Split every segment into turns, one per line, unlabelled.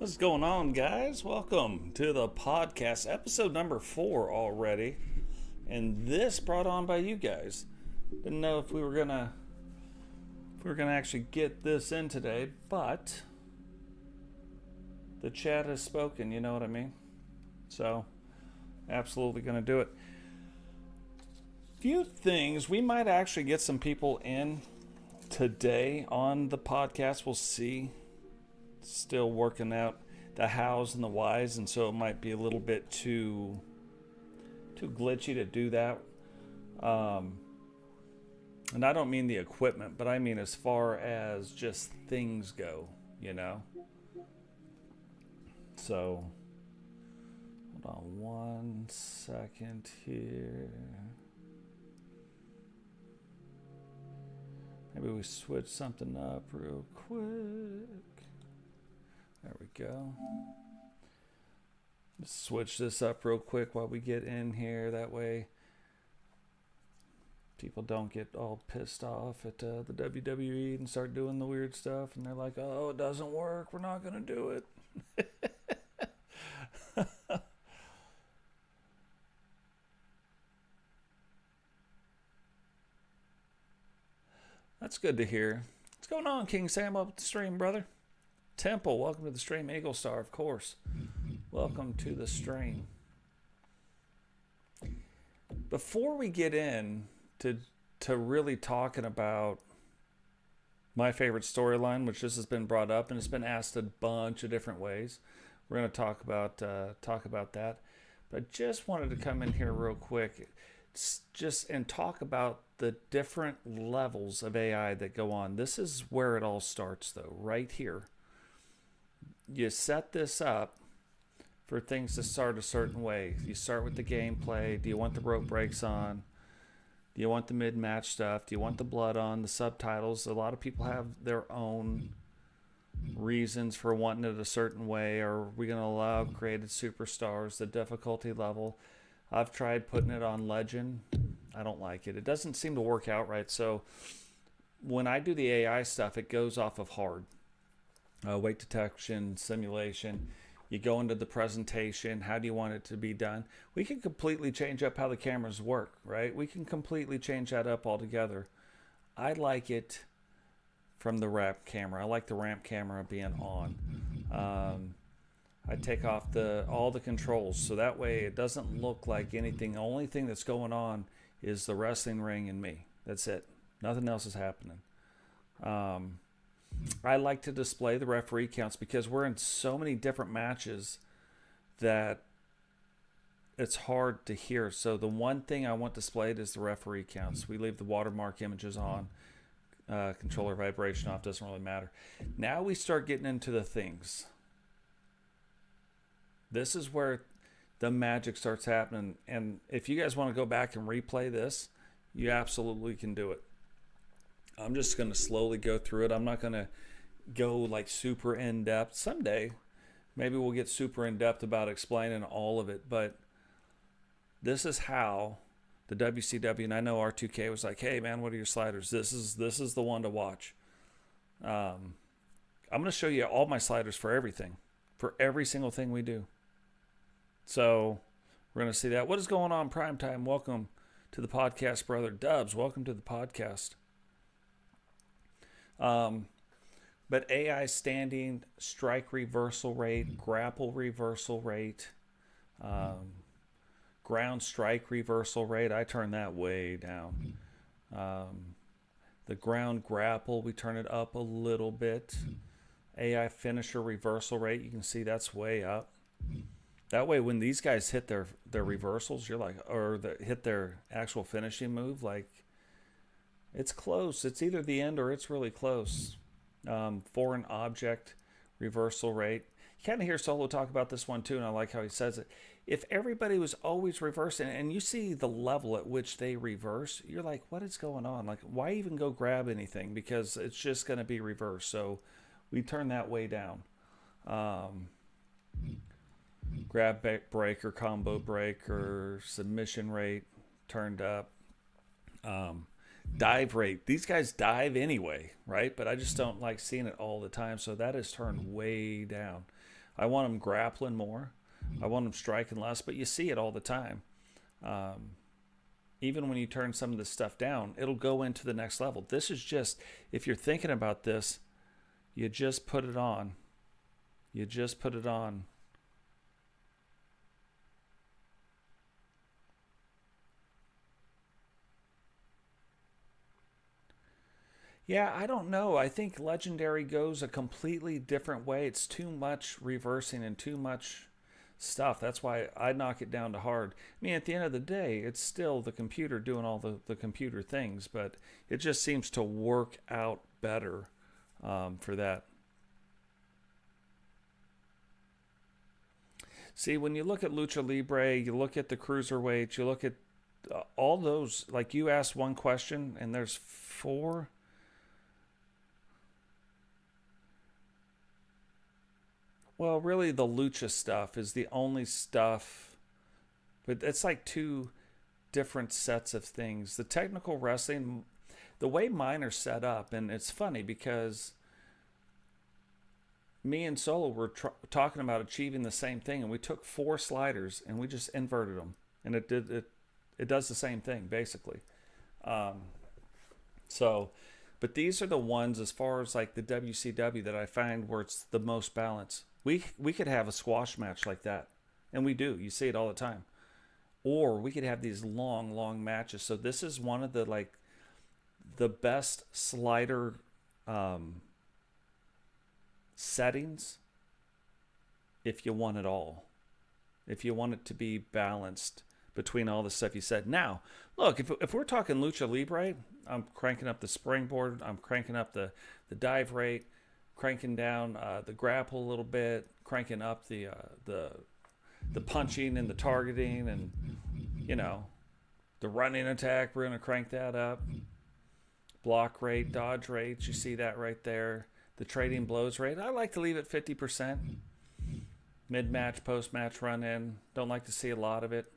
What's going on, guys? Welcome to the podcast, episode number 4 already, and this brought on by you guys. Didn't know if we were gonna actually get this in today, but the chat has spoken. You know what I mean? So, absolutely gonna do it. Few things we might actually get some people in today on the podcast. We'll see. Still working out the hows and the whys, and so it might be a little bit too glitchy to do that. And I don't mean the equipment, but I mean as far as just things go, you know. So hold on one second here. Maybe we switch something up real quick. There we go. Let's switch this up real quick while we get in here. That way people don't get all pissed off at the WWE and start doing the weird stuff. And they're like, oh, it doesn't work. We're not going to do it. That's good to hear. What's going on, King Sam, up at the stream, brother? Temple, welcome to the stream. Eagle Star, of course. Welcome to the stream. Before we get in to really talking about my favorite storyline, which this has been brought up and it's been asked a bunch of different ways, we're going to talk about that. But I just wanted to come in here real quick, and talk about the different levels of AI that go on. This is where it all starts, though, right here. You set this up for things to start a certain way. You start with the gameplay. Do you want the rope breaks on? Do you want the mid-match stuff? Do you want the blood on? The subtitles? A lot of people have their own reasons for wanting it a certain way. Are we going to allow created superstars? The difficulty level. I've tried putting it on legend. I don't like it. It doesn't seem to work out right. So when I do the AI stuff, it goes off of hard. Weight detection, simulation. You go into the presentation. How do you want it to be done? We can completely change up how the cameras work, right? We can completely change that up altogether. I like it from the ramp camera. I like the ramp camera being on. I take off all the controls, so that way it doesn't look like anything. The only thing that's going on is the wrestling ring and me. That's it. Nothing else is happening. I like to display the referee counts because we're in so many different matches that it's hard to hear. So the one thing I want displayed is the referee counts. We leave the watermark images on. Controller vibration off, doesn't really matter. Now we start getting into the things. This is where the magic starts happening. And if you guys want to go back and replay this, you absolutely can do it. I'm just going to slowly go through it. I'm not going to go like super in depth. Someday, maybe we'll get super in depth about explaining all of it. But this is how the WCW, and I know R2K was like, hey man, what are your sliders? This is the one to watch. I'm going to show you all my sliders for everything, for every single thing we do. So we're going to see that. What is going on, Primetime? Welcome to the podcast, brother. Dubs, welcome to the podcast. But AI standing, strike reversal rate, grapple reversal rate, ground strike reversal rate, I turn that way down. The ground grapple, we turn it up a little bit. AI finisher reversal rate, you can see that's way up. That way when these guys hit their reversals, you're like, or hit their actual finishing move, like, it's close. It's either the end or it's really close. Foreign object reversal rate. You kind of hear Solo talk about this one too, and I like how he says it. If everybody was always reversing, and you see the level at which they reverse, you're like, what is going on? Like, why even go grab anything? Because it's just going to be reversed. So we turn that way down. Grab break or combo break or submission rate turned up. Dive rate. These guys dive anyway, right? But I just don't like seeing it all the time. So that is turned way down. I want them grappling more. I want them striking less, but you see it all the time. Even when you turn some of this stuff down, it'll go into the next level. This is just, if you're thinking about this, you just put it on. You just put it on. Yeah, I don't know. I think Legendary goes a completely different way. It's too much reversing and too much stuff. That's why I knock it down to hard. I mean, at the end of the day, it's still the computer doing all the computer things, but it just seems to work out better for that. See, when you look at Lucha Libre, you look at the cruiserweights, you look at all those, like you asked one question and there's four. Well, really, the lucha stuff is the only stuff, but it's like two different sets of things. The technical wrestling, the way mine are set up, and it's funny because me and Solo were talking about achieving the same thing, and we took 4 sliders and we just inverted them, and it does the same thing basically. So, but these are the ones as far as like the WCW that I find where it's the most balanced. We could have a squash match like that, and we do. You see it all the time. Or we could have these long matches. So this is one of the like the best slider settings if you want it all. If you want it to be balanced between all the stuff you said. Now, look, if we're talking Lucha Libre, I'm cranking up the springboard. I'm cranking up the dive rate. Cranking down the grapple a little bit, cranking up the punching and the targeting, and the running attack. We're gonna crank that up. Block rate, dodge rates. You see that right there. The trading blows rate. I like to leave it 50%. Mid match, post match run in. Don't like to see a lot of it.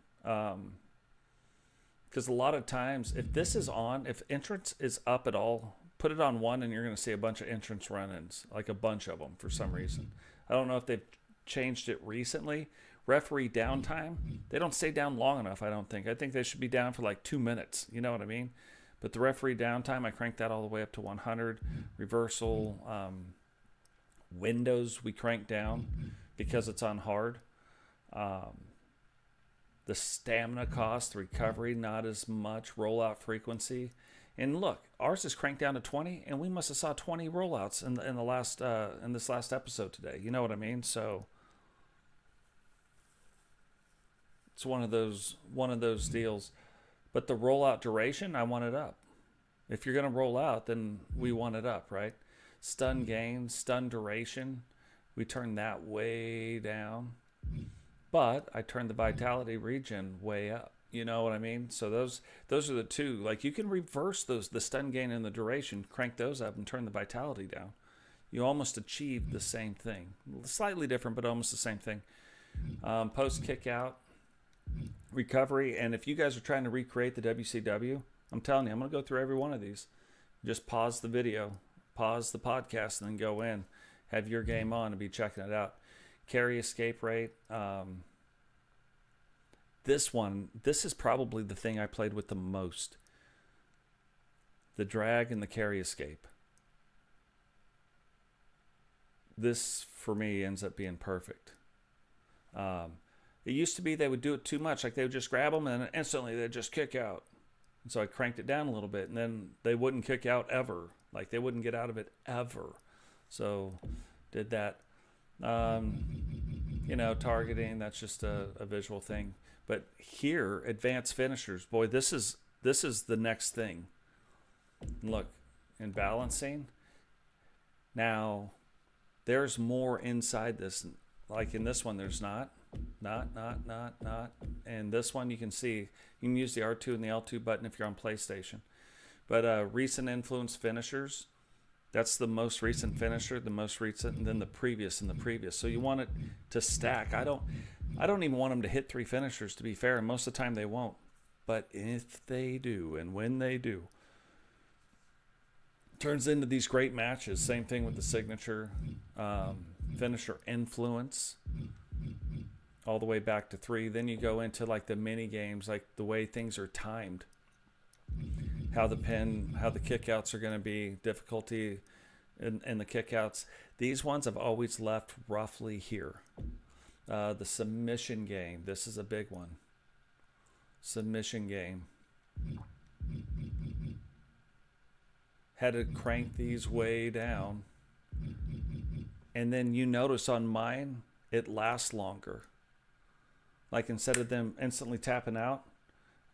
Because a lot of times, if this is on, if entrance is up at all, put it on 1 and you're going to see a bunch of entrance run-ins, like a bunch of them for some reason. I don't know if they've changed it recently. Referee downtime, they don't stay down long enough, I don't think. I think they should be down for like 2 minutes, you know what I mean? But the referee downtime, I cranked that all the way up to 100. Reversal windows, we crank down because it's on hard. The stamina cost, the recovery, not as much. Rollout frequency. And look, ours is cranked down to 20, and we must have saw 20 rollouts in this last episode today. You know what I mean? So it's one of those deals. But the rollout duration, I want it up. If you're gonna roll out, then we want it up, right? Stun gain, stun duration, we turn that way down. But I turned the vitality regen way up. You know what I mean? So those are the two. Like you can reverse those, the stun gain and the duration, crank those up and turn the vitality down. You almost achieve the same thing. Slightly different, but almost the same thing. Post kick out, recovery. And if you guys are trying to recreate the WCW, I'm telling you, I'm going to go through every one of these. Just pause the video, pause the podcast, and then go in. Have your game on and be checking it out. Carry escape rate. This is probably the thing I played with the most. The drag and the carry escape. This, for me, ends up being perfect. It used to be they would do it too much. Like they would just grab them and instantly they'd just kick out. And so I cranked it down a little bit and then they wouldn't kick out ever. Like they wouldn't get out of it ever. So did that. Targeting, that's just a visual thing. But here, advanced finishers, boy, this is the next thing. Look, in balancing, now there's more inside this. Like in this one, there's not. And this one, you can see, you can use the R2 and the L2 button if you're on PlayStation. But recent influence finishers, that's the most recent finisher, the most recent, and then the previous and the previous. So you want it to stack. I don't even want them to hit 3 finishers, to be fair, and most of the time they won't. But if they do, and when they do, it turns into these great matches. Same thing with the signature. finisher influence, all the way back to 3. Then you go into like the mini games, like the way things are timed, how the kickouts are going to be, difficulty in the kickouts. These ones I've always left roughly here. The submission game, this is a big one. Submission game. Had to crank these way down. And then you notice on mine, it lasts longer. Like instead of them instantly tapping out,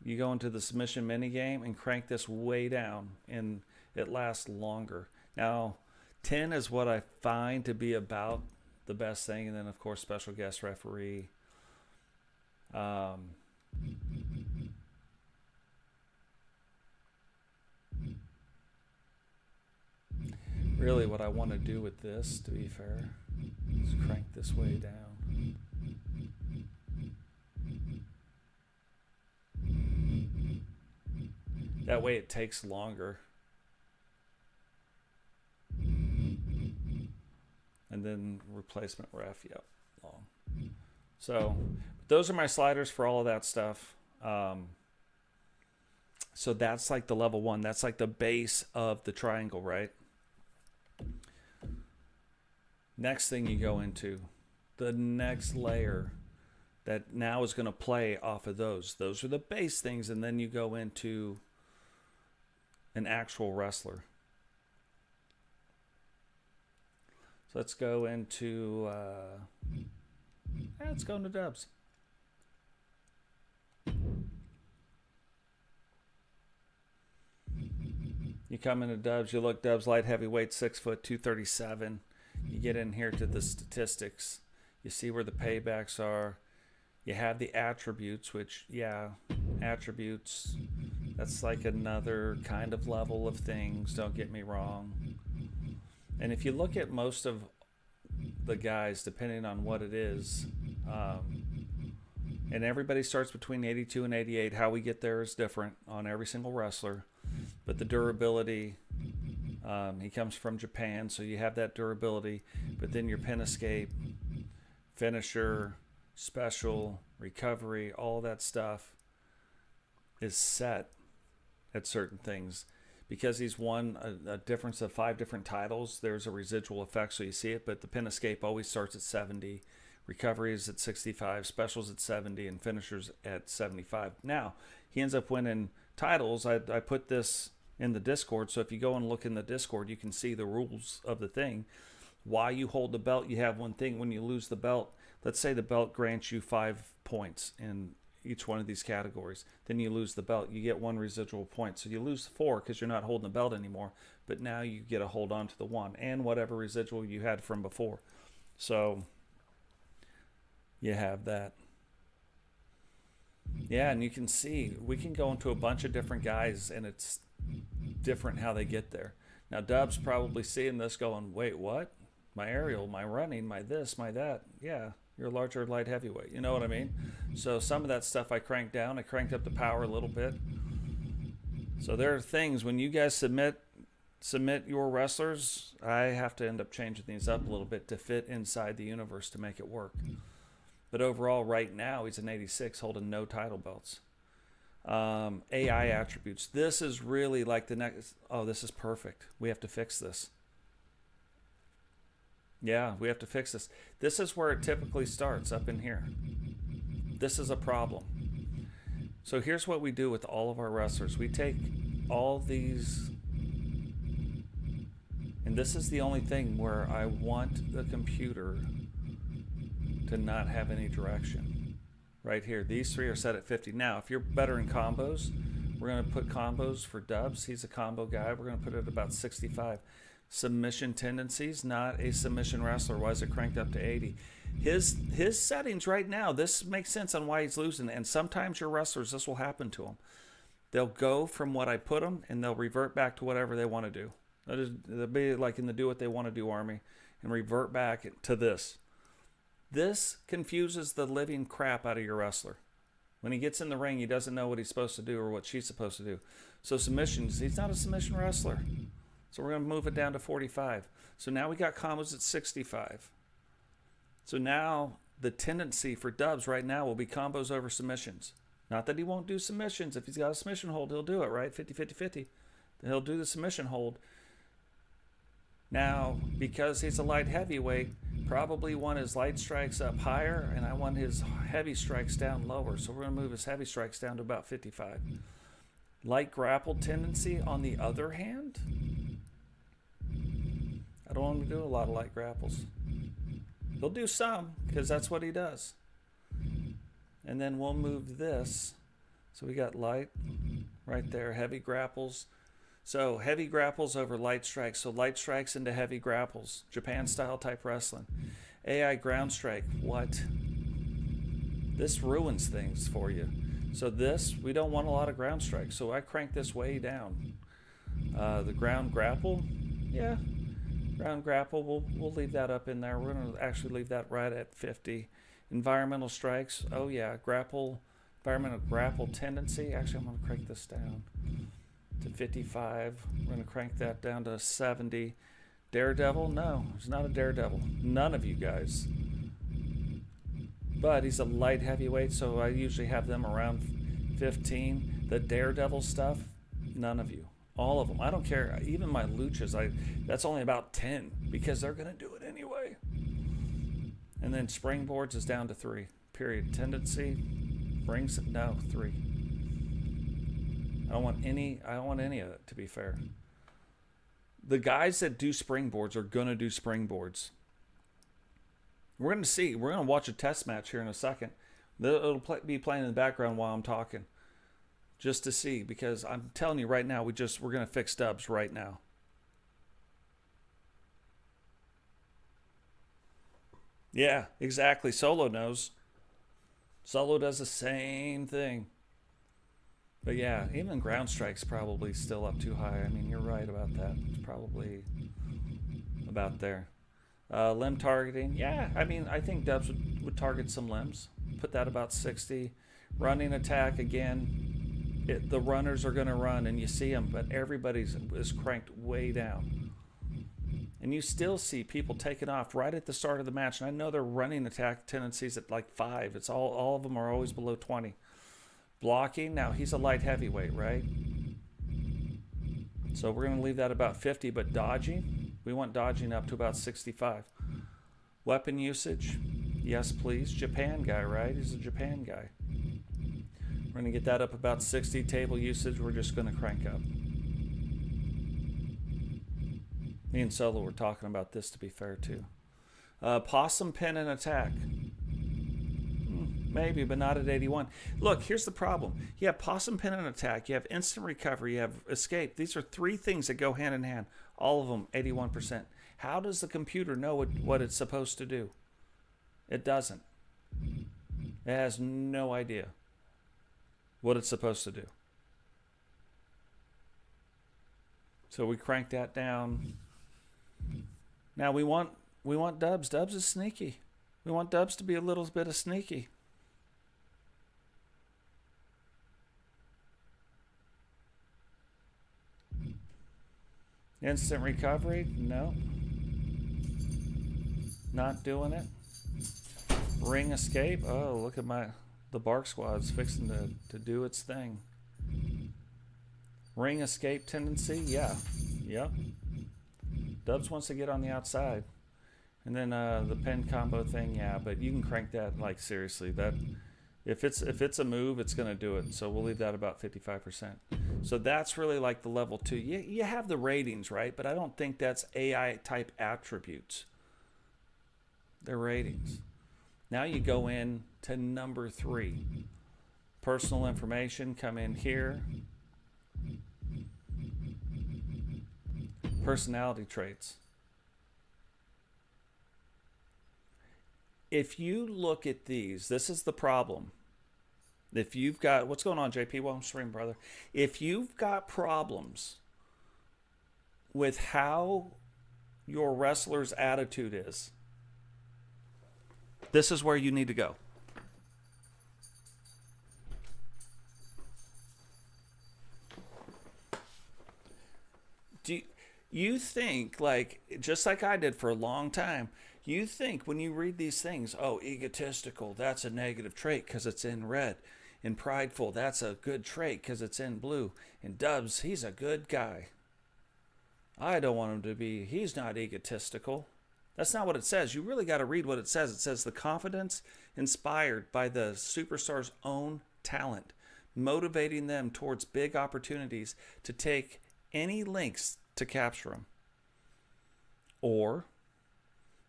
you go into the submission mini game and crank this way down and it lasts longer. Now, 10 is what I find to be about the best thing. And then of course, special guest referee. Really what I want to do with this, to be fair, is crank this way down. That way it takes longer. And then replacement ref, yep, long. So those are my sliders for all of that stuff. So that's like the level 1. That's like the base of the triangle, right? Next thing you go into, the next layer that now is going to play off of those. Those are the base things, and then you go into an actual wrestler. So let's go into, let's go into dubs. You come into dubs, you look dubs light heavyweight, 6 foot, 237. You get in here to the statistics. You see where the paybacks are. You have the attributes, which, yeah, attributes, that's like another kind of level of things, don't get me wrong. And if you look at most of the guys, depending on what it is, and everybody starts between 82 and 88, how we get there is different on every single wrestler. But the durability, he comes from Japan, so you have that durability. But then your pin escape, finisher, special, recovery, all that stuff is set at certain things. Because he's won a difference of 5 different titles, there's a residual effect, so you see it. But the pin escape always starts at 70. Recovery is at 65. Specials at 70. And finishers at 75. Now, he ends up winning titles. I put this in the Discord, so if you go and look in the Discord, you can see the rules of the thing. While you hold the belt, you have one thing. When you lose the belt, let's say the belt grants you 5 points in each one of these categories. Then you lose the belt. You get 1 residual point. So you lose 4 because you're not holding the belt anymore. But now you get to hold on to the 1 and whatever residual you had from before. So you have that. Yeah, and you can see we can go into a bunch of different guys, and it's different how they get there. Now, Dub's probably seeing this going, wait, what? My aerial, my running, my this, my that. Yeah, you're a larger light heavyweight. You know what I mean? So some of that stuff I cranked down. I cranked up the power a little bit. So there are things, when you guys submit your wrestlers, I have to end up changing these up a little bit to fit inside the universe to make it work. But overall, right now, he's an 86 holding no title belts. AI attributes. This is really like the next. Oh, this is perfect. We have to fix this. Yeah, we have to fix this. This is where it typically starts, up in here. This is a problem. So here's what we do with all of our wrestlers. We take all these, and this is the only thing where I want the computer to not have any direction. Right here, these 3 are set at 50. Now, if you're better in combos, we're going to put combos for Dubs. He's a combo guy. We're going to put it at about 65. Submission tendencies, not a submission wrestler. Why is it cranked up to 80? His settings right now, this makes sense on why he's losing. And sometimes your wrestlers, this will happen to them. They'll go from what I put them, and they'll revert back to whatever they want to do. They'll be like in the do what they want to do army, and revert back to this. This confuses the living crap out of your wrestler. When he gets in the ring, he doesn't know what he's supposed to do or what she's supposed to do. So submissions, he's not a submission wrestler. So we're going to move it down to 45. So now we got combos at 65. So now the tendency for Dubs right now will be combos over submissions. Not that he won't do submissions. If he's got a submission hold, he'll do it, right? 50-50-50. He'll do the submission hold. Now, because he's a light heavyweight, probably want his light strikes up higher, and I want his heavy strikes down lower. So we're going to move his heavy strikes down to about 55. Light grapple tendency, on the other hand, I don't want him to do a lot of light grapples. He'll do some, because that's what he does. And then we'll move this. So we got light right there, heavy grapples. So heavy grapples over light strikes. So light strikes into heavy grapples. Japan style type wrestling. AI ground strike. What? This ruins things for you. So this, we don't want a lot of ground strikes. So I crank this way down. The ground grapple, yeah. Ground grapple, we'll leave that up in there. We're going to actually leave that right at 50. Environmental strikes, oh yeah. Environmental grapple tendency. Actually, I'm going to crank this down to 55. We're going to crank that down to 70. Daredevil? No, he's not a daredevil. None of you guys. But he's a light heavyweight, so I usually have them around 15. The daredevil stuff, none of you. All of them. I don't care. Even my luchas, that's only about 10 because they're going to do it anyway. And then springboards is down to 3. Period. Tendency, brings it, no, 3. I don't want any of it, to be fair. The guys that do springboards are going to do springboards. We're going to see. We're going to watch a test match here in a second. It'll be playing in the background while I'm talking. Just to see, because I'm telling you right now, we're going to fix Dubs right now. Yeah, exactly. Solo knows. Solo does the same thing. But yeah, even ground strike's probably still up too high. I mean, you're right about that. It's probably about there. Limb targeting. Yeah, I mean, I think Dubs would target some limbs. Put that about 60. Running attack, again, the runners are going to run, and you see them, but everybody's is cranked way down. And you still see people taking off right at the start of the match. And I know their running attack tendencies at like 5. It's all of them are always below 20. Blocking, now he's a light heavyweight, right? So we're going to leave that about 50, but dodging, we want dodging up to about 65. Weapon usage, yes please. Japan guy, right? He's a Japan guy. We're going to get that up about 60. Table usage, we're just going to crank up. Me and Solo were talking about this, to be fair, too. Possum pin and attack. Maybe, but not at 81. Look, here's the problem. You have possum pin and attack. You have instant recovery. You have escape. These are 3 things that go hand in hand. All of them, 81%. How does the computer know what it's supposed to do? It doesn't. It has no idea what it's supposed to do. So we crank that down. Now we want Dubs. Dubs is sneaky. We want Dubs to be a little bit of sneaky. Instant recovery? No. Not doing it. Ring escape? Oh, look at the Bark Squad's fixing to do its thing. Ring escape tendency? Yeah. Yep. Dubs wants to get on the outside. And then the pin combo thing, yeah, but you can crank that like seriously. That if it's a move, it's gonna do it. So we'll leave that about 55%. So that's really like the level 2. You have the ratings, right? But I don't think that's AI type attributes. They're ratings. Now you go in to number 3. Personal information, come in here. Personality traits. If you look at these, this is the problem. If you've got, what's going on, JP? Well, I'm streaming, brother. If you've got problems with how your wrestler's attitude is, this is where you need to go. Do you think, like, just like I did for a long time, You think when you read these things, oh, egotistical, that's a negative trait because it's in red. And prideful, that's a good trait because it's in blue. And Dubs, he's a good guy. I don't want him to be, he's not egotistical. That's not what it says. You really got to read what it says. It says the confidence inspired by the superstar's own talent, motivating them towards big opportunities to take any lengths to capture them. Or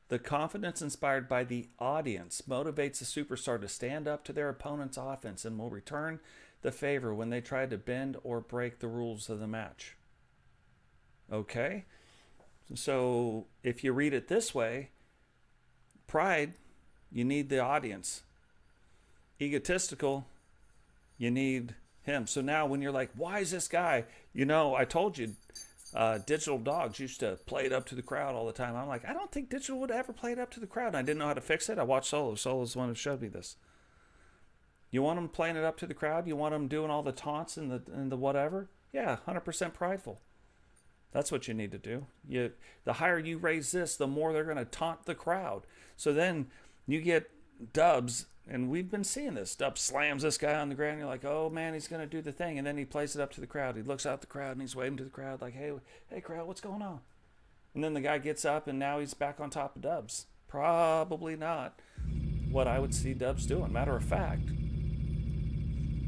the confidence inspired by the audience motivates the superstar to stand up to their opponent's offense and will return the favor when they try to bend or break the rules of the match. Okay? So if you read it this way, pride, you need the audience. Egotistical, you need him. So now when you're like, why is this guy? You know, I told you, Digital Dogs used to play it up to the crowd all the time. I'm like, I don't think Digital would ever play it up to the crowd. And I didn't know how to fix it. I watched Solo. Solo's the one who showed me this. You want him playing it up to the crowd? You want him doing all the taunts and the whatever? Yeah, 100% prideful. That's what you need to do. The higher you raise this, the more they're going to taunt the crowd. So then you get Dubs, and we've been seeing this. Dubs slams this guy on the ground. You're like, oh, man, he's going to do the thing. And then he plays it up to the crowd. He looks out the crowd, and he's waving to the crowd like, hey, crowd, what's going on? And then the guy gets up, and now he's back on top of Dubs. Probably not what I would see Dubs doing. Matter of fact,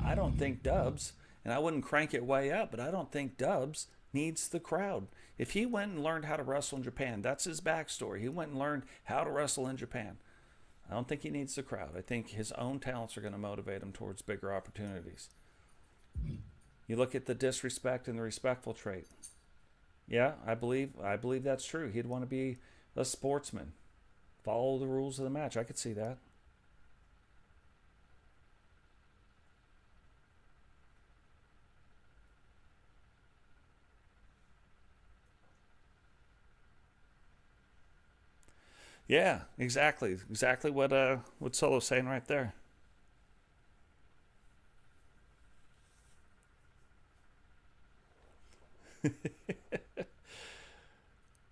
I don't think Dubs, and I wouldn't crank it way up, but I don't think Dubs needs the crowd. If he went and learned how to wrestle in Japan, that's his backstory. He went and learned how to wrestle in Japan. I don't think he needs the crowd. I think his own talents are going to motivate him towards bigger opportunities. You look at the disrespect and the respectful trait. Yeah, I believe that's true. He'd want to be a sportsman. Follow the rules of the match. I could see that. Yeah, exactly. Exactly what Solo's saying right there.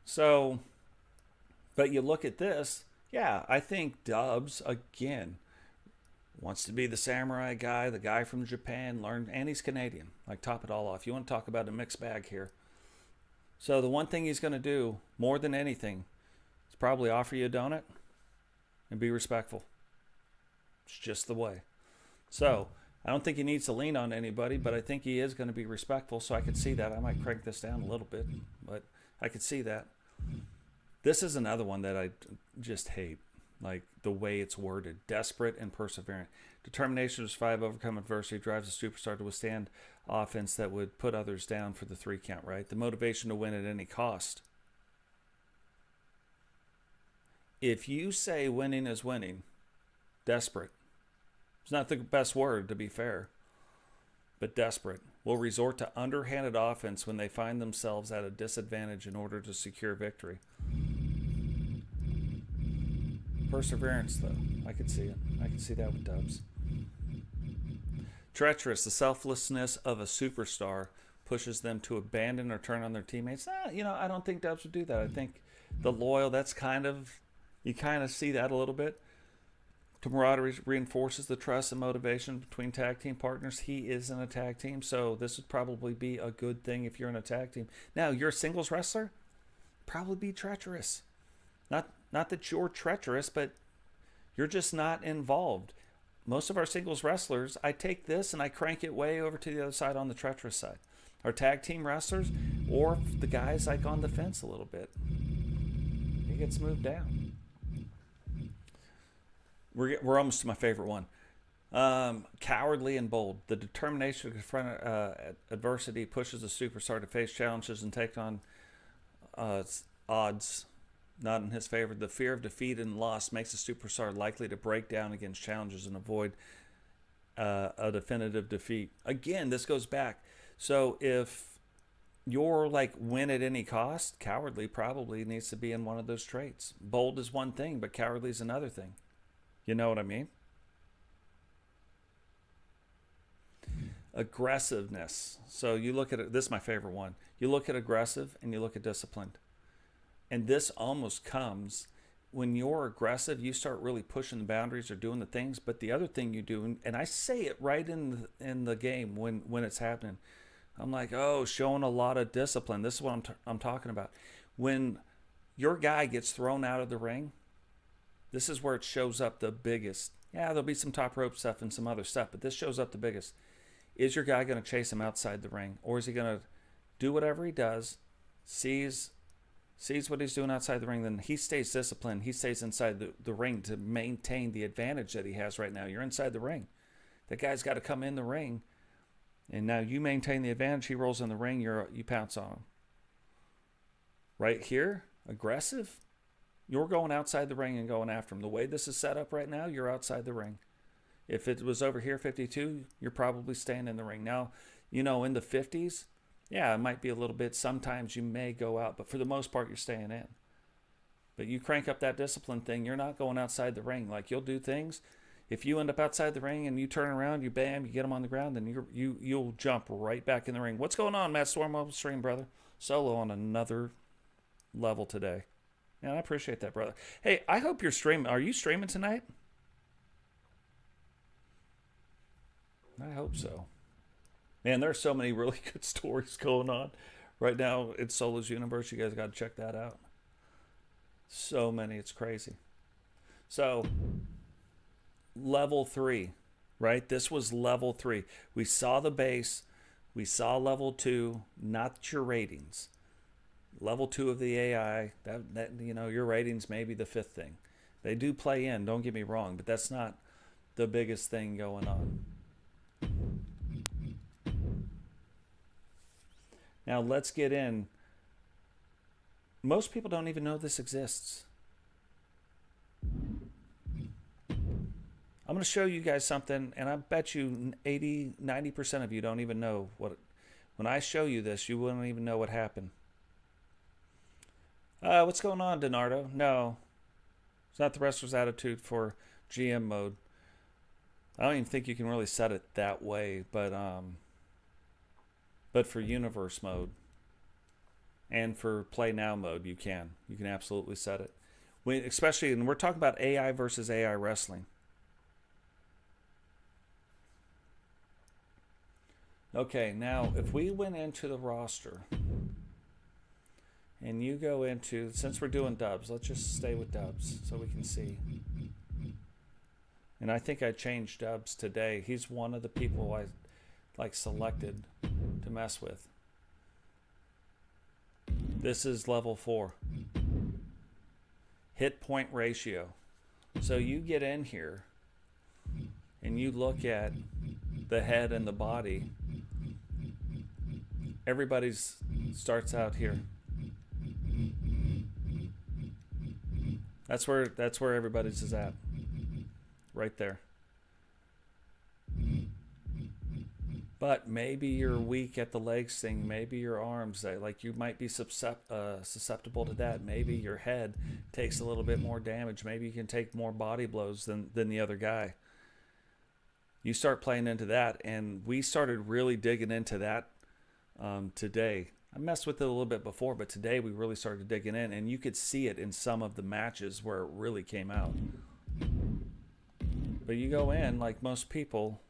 So, but you look at this, yeah, I think Dubs, again, wants to be the samurai guy, the guy from Japan, and he's Canadian. Like, top it all off. You want to talk about a mixed bag here. So the one thing he's going to do, more than anything, probably offer you a donut and be respectful. It's just the way. So I don't think he needs to lean on anybody, but I think he is going to be respectful. So I could see that. I might crank this down a little bit, but I could see that. This is another one that I just hate, like the way it's worded. Desperate and perseverant. Determination to survive, overcome adversity drives a superstar to withstand offense that would put others down for the 3 count, right? The motivation to win at any cost. If you say winning is winning, desperate. It's not the best word, to be fair, but desperate will resort to underhanded offense when they find themselves at a disadvantage in order to secure victory. Perseverance, though. I could see it. I could see that with Dubs. Treacherous. The selflessness of a superstar pushes them to abandon or turn on their teammates. I don't think Dubs would do that. I think the loyal, that's kind of... You kind of see that a little bit. Camaraderie reinforces the trust and motivation between tag team partners. He is in a tag team, so this would probably be a good thing if you're in a tag team. Now, you're a singles wrestler, probably be treacherous. Not that you're treacherous, but you're just not involved. Most of our singles wrestlers, I take this and I crank it way over to the other side on the treacherous side. Our tag team wrestlers, or the guys like on the fence a little bit, he gets moved down. We're almost to my favorite one. Cowardly and bold. The determination to confront adversity pushes a superstar to face challenges and take on odds not in his favor. The fear of defeat and loss makes a superstar likely to break down against challenges and avoid a definitive defeat. Again, this goes back. So if you're like win at any cost, cowardly probably needs to be in one of those traits. Bold is one thing, but cowardly is another thing. You know what I mean? Aggressiveness. So you look at it, this is my favorite one. You look at aggressive and you look at disciplined. And this almost comes when you're aggressive, you start really pushing the boundaries or doing the things. But the other thing you do, and I say it right in the game when it's happening, I'm like, oh, showing a lot of discipline. This is what I'm talking about. When your guy gets thrown out of the ring, this is where it shows up the biggest. Yeah, there'll be some top rope stuff and some other stuff, but this shows up the biggest. Is your guy going to chase him outside the ring, or is he going to do whatever he does, sees what he's doing outside the ring, then he stays disciplined. He stays inside the ring to maintain the advantage that he has right now. You're inside the ring. That guy's got to come in the ring, and now you maintain the advantage. He rolls in the ring. You pounce on him. Right here, aggressive. You're going outside the ring and going after him. The way this is set up right now, you're outside the ring. If it was over here 52, you're probably staying in the ring. Now, in the 50s, yeah, it might be a little bit. Sometimes you may go out, but for the most part, you're staying in. But you crank up that discipline thing, you're not going outside the ring. Like, you'll do things. If you end up outside the ring and you turn around, you bam, you get them on the ground, then you'll jump right back in the ring. What's going on, Matt Storm on the stream, brother? Solo on another level today. Yeah, I appreciate that, brother. Hey, I hope you're streaming. Are you streaming tonight? I hope so. Man, there's so many really good stories going on right now in Solo's universe. You guys got to check that out. So many. It's crazy. So, level 3, right? This was level 3. We saw the base. We saw level 2, not your ratings. Level 2 of the AI, that your ratings may be the 5th thing. They do play in, don't get me wrong, but that's not the biggest thing going on. Now let's get in. Most people don't even know this exists. I'm going to show you guys something, and I bet you 90% of you don't even know what. When I show you this, you wouldn't even know what happened. What's going on, Donardo? No, it's not the wrestler's attitude for GM mode. I don't even think you can really set it that way, but for universe mode and for play now mode, you can absolutely set it. Especially, and we're talking about AI versus AI wrestling. Okay, now if we went into the roster and you go into, since we're doing dubs, let's just stay with dubs so we can see. And I think I changed dubs today. He's one of the people I selected to mess with. This is level 4. Hit point ratio. So you get in here and you look at the head and the body. Everybody's starts out here. That's where everybody's is at. Right there. But maybe you're weak at the legs thing. Maybe your arms, like you might be susceptible to that. Maybe your head takes a little bit more damage. Maybe you can take more body blows than the other guy. You start playing into that, and we started really digging into that today. I messed with it a little bit before, but today we really started digging in, and you could see it in some of the matches where it really came out. But you go in, like most people,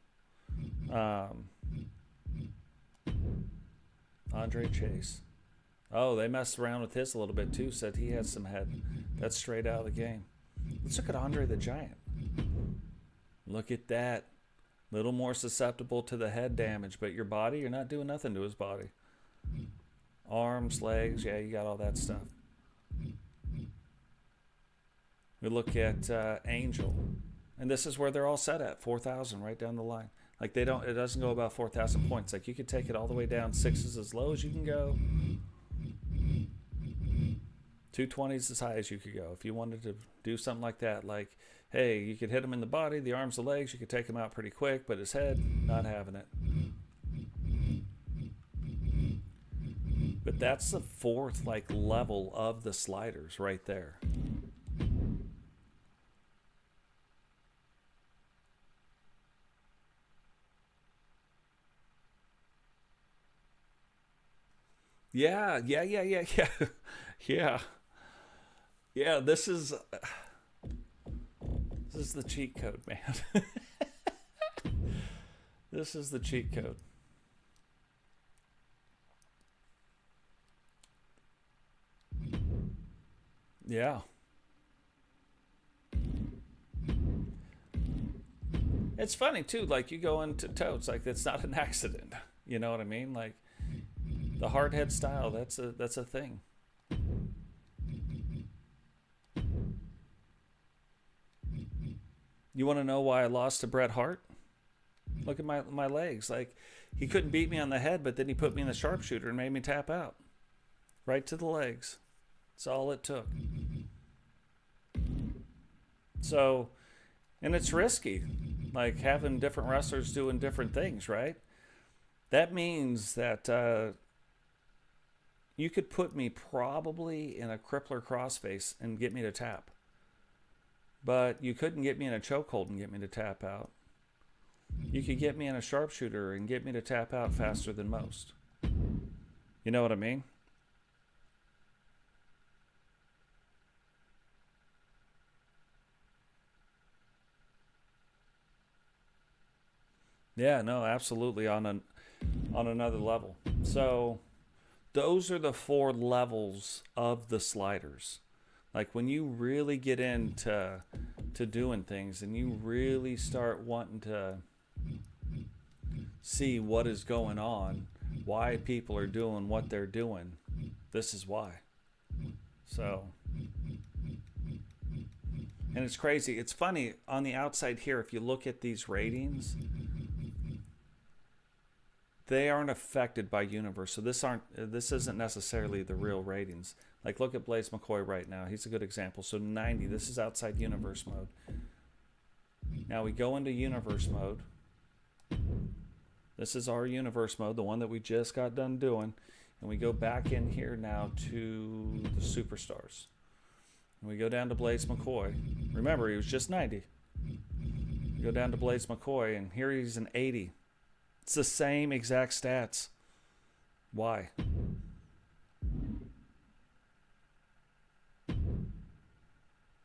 Andre Chase. Oh, they messed around with his a little bit too, said he had some head. That's straight out of the game. Let's look at Andre the Giant. Look at that. Little more susceptible to the head damage, but your body, you're not doing nothing to his body. Arms, legs, yeah, you got all that stuff. We look at Angel, and this is where they're all set at 4,000 right down the line. Like it doesn't go about 4,000 points. Like you could take it all the way down. 6 is as low as you can go. 220 is as high as you could go. If you wanted to do something like that, like, hey, you could hit him in the body, the arms, the legs, you could take him out pretty quick, but his head, not having it. But that's the 4th level of the sliders right there. Yeah. Yeah. Yeah, this is the cheat code, man. This is the cheat code. Yeah. It's funny too, like you go into totes, like it's not an accident. You know what I mean? Like the hard head style, that's a thing. You want to know why I lost to Bret Hart? Look at my legs. Like he couldn't beat me on the head, but then he put me in the sharpshooter and made me tap out. Right to the legs. That's all it took. So, and it's risky. Like having different wrestlers doing different things, right? That means that you could put me probably in a crippler crossface and get me to tap. But you couldn't get me in a chokehold and get me to tap out. You could get me in a sharpshooter and get me to tap out faster than most. You know what I mean? Yeah, no, absolutely on another level. So those are the 4 levels of the sliders. Like when you really get into doing things and you really start wanting to see what is going on, why people are doing what they're doing, this is why. So, and it's crazy. It's funny on the outside here, if you look at these ratings, they aren't affected by universe. So this isn't necessarily the real ratings. Like look at Blaze McCoy right now. He's a good example. So 90, this is outside universe mode. Now we go into universe mode. This is our universe mode, the one that we just got done doing. And we go back in here now to the superstars. And we go down to Blaze McCoy. Remember, he was just 90. We go down to Blaze McCoy, and here he's an 80. It's the same exact stats. Why?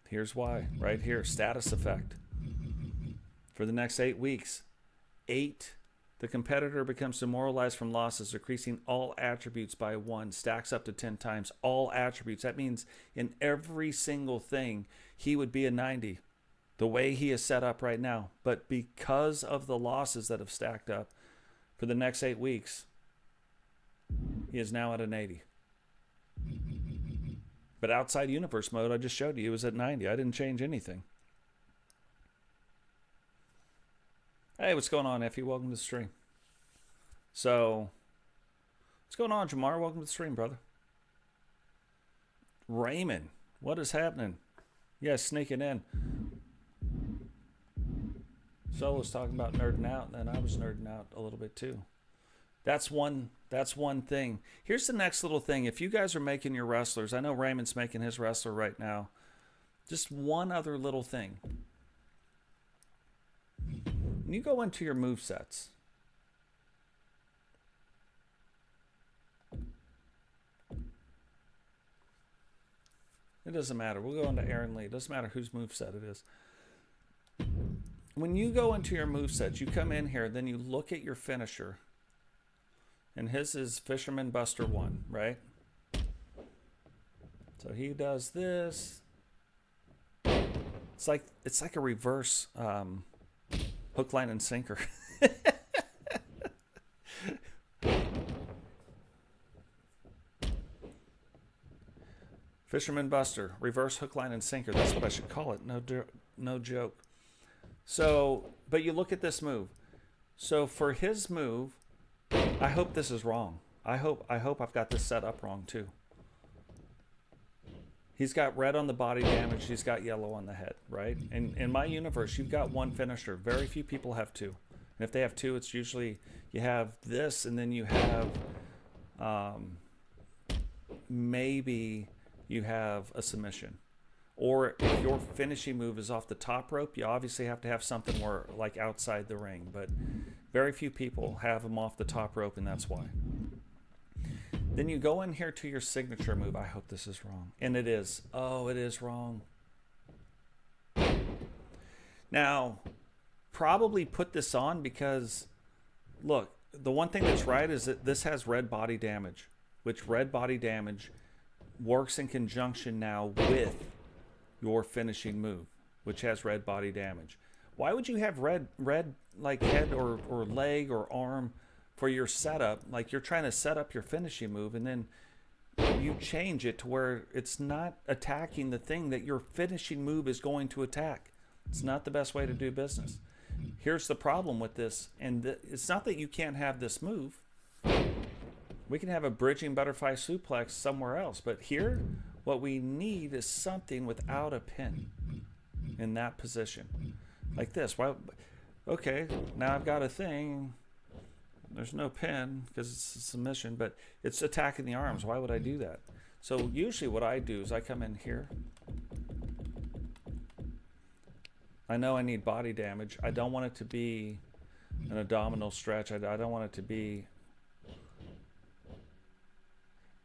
Here's why. Right here. Status effect. For the next 8 weeks. 8. The competitor becomes demoralized from losses, decreasing all attributes by 1. Stacks up to 10 times. All attributes. That means in every single thing, he would be a 90. The way he is set up right now. But because of the losses that have stacked up, for the next 8 weeks, he is now at an 80. But outside universe mode, I just showed you, it was at 90. I didn't change anything. Hey, what's going on, Effie? Welcome to the stream. So, what's going on, Jamar? Welcome to the stream, brother. Raymond, what is happening? Yeah, sneaking in. Solo's talking about nerding out, and then I was nerding out a little bit too. That's one thing. Here's the next little thing. If you guys are making your wrestlers, I know Raymond's making his wrestler right now. Just one other little thing. When you go into your movesets, it doesn't matter. We'll go into Aaron Lee. It doesn't matter whose moveset it is. When you go into your moveset, you come in here, then you look at your finisher. And his is Fisherman Buster 1, right? So he does this. It's like a reverse hook, line, and sinker. Fisherman Buster, reverse hook, line, and sinker. That's what I should call it. No joke. So, but you look at this move. So for his move, I hope this is wrong. I hope I've got this set up wrong too. He's got red on the body damage. He's got yellow on the head, right? And in my universe, you've got one finisher. Very few people have 2. And if they have 2, it's usually you have this, and then you have maybe you have a submission. Or if your finishing move is off the top rope, you obviously have to have something more like outside the ring. But very few people have them off the top rope, and that's why. Then you go in here to your signature move. I hope this is wrong. And it is. Oh, it is wrong. Now, probably put this on because, look, the one thing that's right is that this has red body damage, which red body damage works in conjunction now with your finishing move, which has red body damage. Why would you have red like head or leg or arm for your setup? Like you're trying to set up your finishing move and then you change it to where it's not attacking the thing that your finishing move is going to attack. It's not the best way to do business. Here's the problem with this, and it's not that you can't have this move. We can have a bridging butterfly suplex somewhere else, but here, what we need is something without a pin in that position. Like this. Well, okay, now I've got a thing. There's no pin because it's a submission, but it's attacking the arms. Why would I do that? So usually what I do is I come in here. I know I need body damage. I don't want it to be an abdominal stretch. I don't want it to be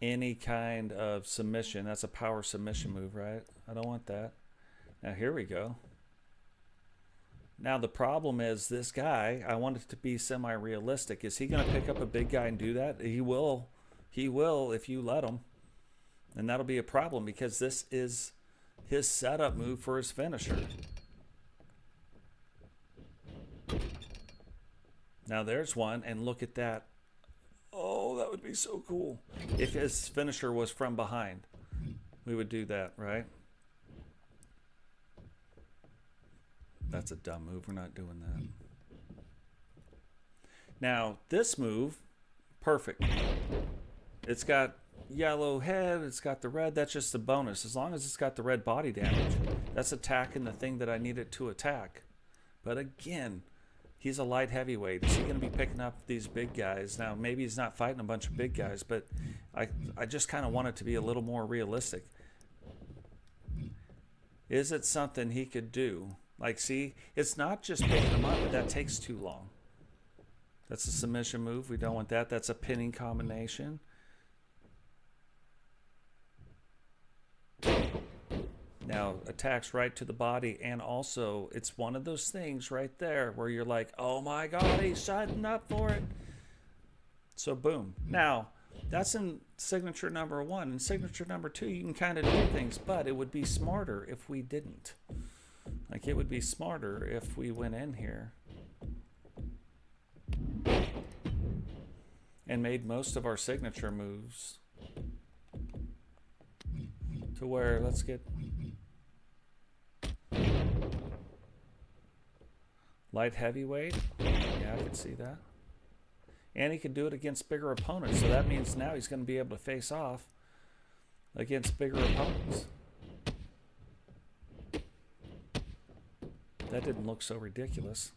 any kind of submission. That's a power submission move, right? I don't want that. Now here we go. Now the problem is this guy, I want it to be semi-realistic. Is he going to pick up a big guy and do that? He will. He will if you let him. And that'll be a problem because this is his setup move for his finisher. Now there's one, and look at that. Oh, that would be so cool. If his finisher was from behind, we would do that, right? That's a dumb move. We're not doing that. Now, this move, perfect. It's got yellow head. It's got the red. That's just a bonus. As long as it's got the red body damage, that's attacking the thing that I need it to attack. But again, he's a light heavyweight. Is he going to be picking up these big guys? Now, maybe he's not fighting a bunch of big guys, but I just kind of want it to be a little more realistic. Is it something he could do? Like, see, it's not just picking him up, but that takes too long. That's a submission move. We don't want that. That's a pinning combination. Now, attacks right to the body, and also, it's one of those things right there where you're like, oh my God, he's setting up for it. So, boom. Now, that's in signature number 1. In signature number 2, you can kind of do things, but it would be smarter if we didn't. Like, it would be smarter if we went in here and made most of our signature moves to where, let's get light heavyweight. Yeah, I could see that. And he could do it against bigger opponents. So that means now he's going to be able to face off against bigger opponents. That didn't look so ridiculous.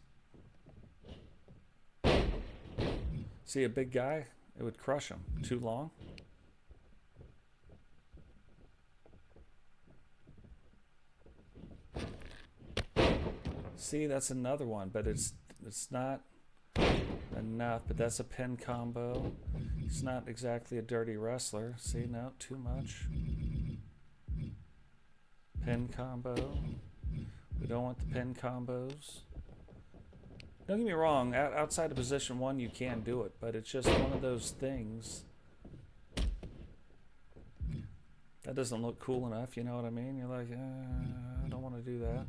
See a big guy? It would crush him. Too long? See, that's another one, but it's not enough. But that's a pin combo. He's not exactly a dirty wrestler. See, no, too much. Pin combo. We don't want the pin combos. Don't get me wrong, outside of position 1 you can do it, but it's just one of those things. That doesn't look cool enough, you know what I mean? You're like, I don't want to do that.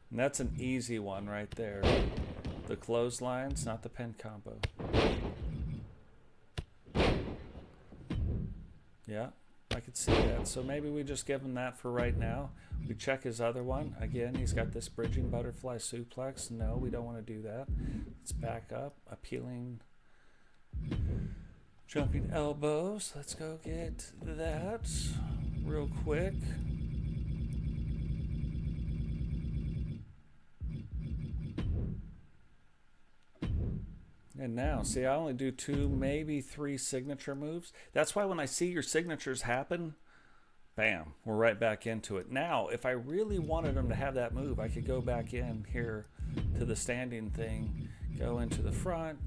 And that's an easy one right there. The clotheslines, not the pin combo. Yeah, I could see that. So maybe we just give him that for right now. We check his other one. Again, he's got this bridging butterfly suplex. No, we don't want to do that. Let's back up. Appealing jumping elbows. Let's go get that real quick. And now, see, I only do 2, maybe 3 signature moves. That's why when I see your signatures happen, Bam, we're right back into it. Now, if I really wanted him to have that move, I could go back in here to the standing thing, go into the front,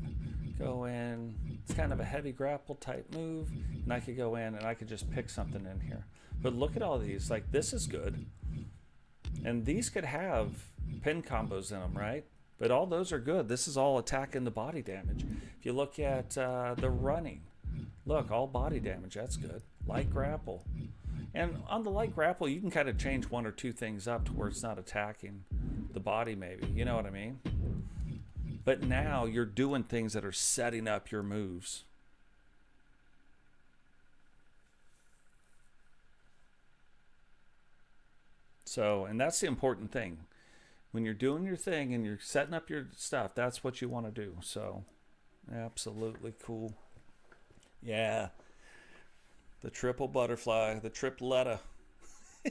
go in. It's kind of a heavy grapple type move, and I could go in and I could just pick something in here. But look at all these. Like, this is good. And these could have pin combos in them, right? But all those are good. This is all attacking the body damage. If you look at the running, look, all body damage. That's good. Light grapple. And on the light grapple, you can kind of change one or two things up to where it's not attacking the body, maybe. You know what I mean? But now you're doing things that are setting up your moves. So, and that's the important thing. When you're doing your thing and you're setting up your stuff, that's what you want to do. So, absolutely cool. Yeah. The triple butterfly, the tripletta. I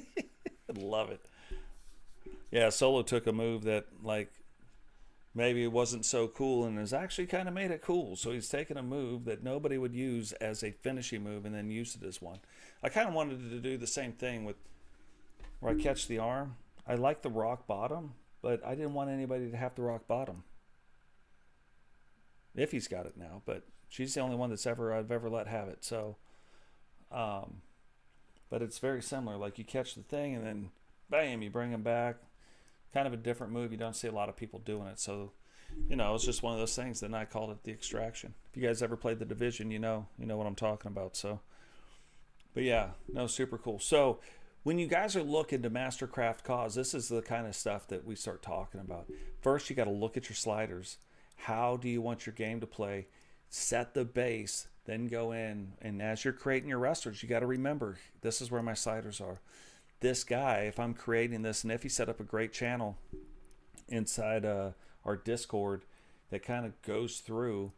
love it. Yeah, Solo took a move that, like, maybe it wasn't so cool and has actually kind of made it cool. So he's taken a move that nobody would use as a finishing move and then used it as one. I kind of wanted to do the same thing with where I catch the arm. I like the rock bottom, but I didn't want anybody to have the rock bottom. If he's got it now, but she's the only one that's I've ever let have it. So, but it's very similar. Like, you catch the thing and then bam, you bring him back. Kind of a different move. You don't see a lot of people doing it. So, you know, it's just one of those things. Then I called it the extraction. If you guys ever played the Division, you know what I'm talking about. So, but yeah, no, super cool. So when you guys are looking to Mastercraft cause, this is the kind of stuff that we start talking about. First, you got to look at your sliders. How do you want your game to play? Set the base, then go in. And as you're creating your wrestlers, you got to remember, this is where my sliders are. This guy, if I'm creating this, and if he set up a great channel inside our Discord that kind of goes through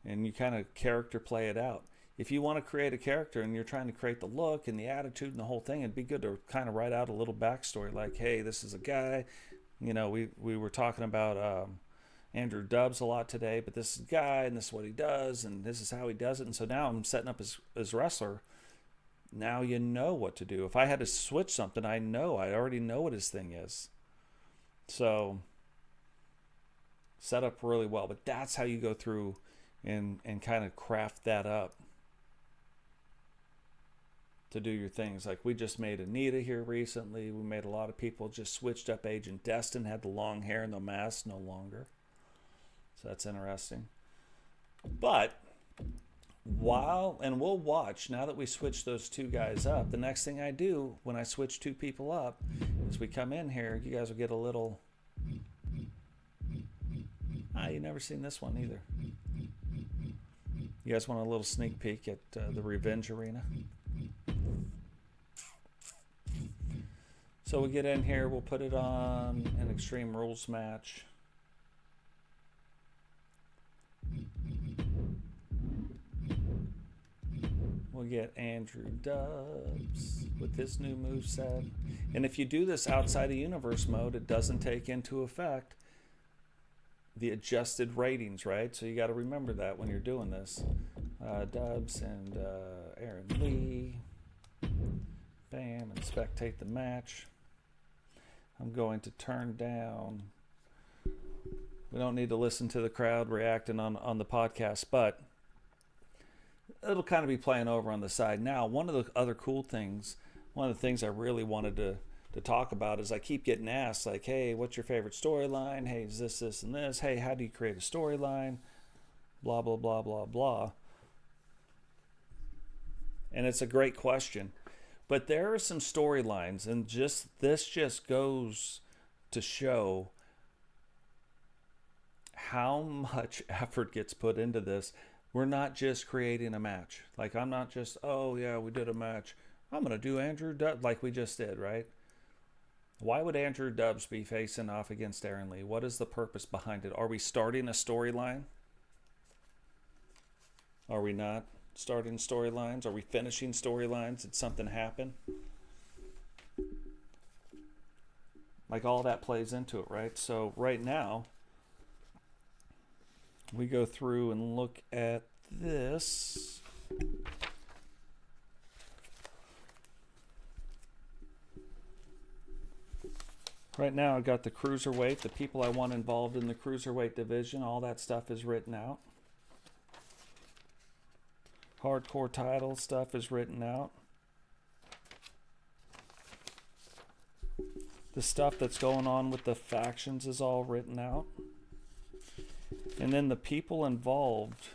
and you kind of character play it out. If you want to create a character and you're trying to create the look and the attitude and the whole thing, it'd be good to kind of write out a little backstory like, hey, this is a guy. You know, we were talking about Andrew Dubbs a lot today, but this is a guy and this is what he does and this is how he does it. And so now I'm setting up his wrestler. Now you know what to do. If I had to switch something, I already know what his thing is. So set up really well. But that's how you go through and kind of craft that up to do your things. Like, we just made Anita here recently. We made a lot of people just switched up Agent Destin, had the long hair and the mask no longer. So that's interesting. But we'll watch, now that we switch those two guys up, the next thing I do when I switch two people up is we come in here, you guys will get a little, you never seen this one either. You guys want a little sneak peek at the Revenge Arena? So we get in here, we'll put it on an Extreme Rules match. We'll get Andrew Dubbs with his new moveset. And if you do this outside of universe mode, it doesn't take into effect the adjusted ratings, right? So you got to remember that when you're doing this. Dubbs and Aaron Lee. Bam, and spectate the match. I'm going to turn down. We don't need to listen to the crowd reacting on the podcast, but it'll kind of be playing over on the side. Now, one of the other cool things, one of the things I really wanted to talk about is I keep getting asked, like, hey, what's your favorite storyline? Hey, is this, and this? Hey, how do you create a storyline? Blah, blah, blah, blah, blah. And it's a great question. But there are some storylines, and this just goes to show how much effort gets put into this. We're not just creating a match. Like, I'm not just, oh yeah, we did a match. I'm going to do Andrew Dubbs like we just did, right? Why would Andrew Dubbs be facing off against Aaron Lee? What is the purpose behind it? Are we starting a storyline? Are we not starting storylines? Are we finishing storylines? Did something happen? Like, all that plays into it, right? So right now, we go through and look at this. Right now, I got the cruiserweight, the people I want involved in the cruiserweight division, all that stuff is written out. Hardcore title stuff is written out. The stuff that's going on with the factions is all written out. And then the people involved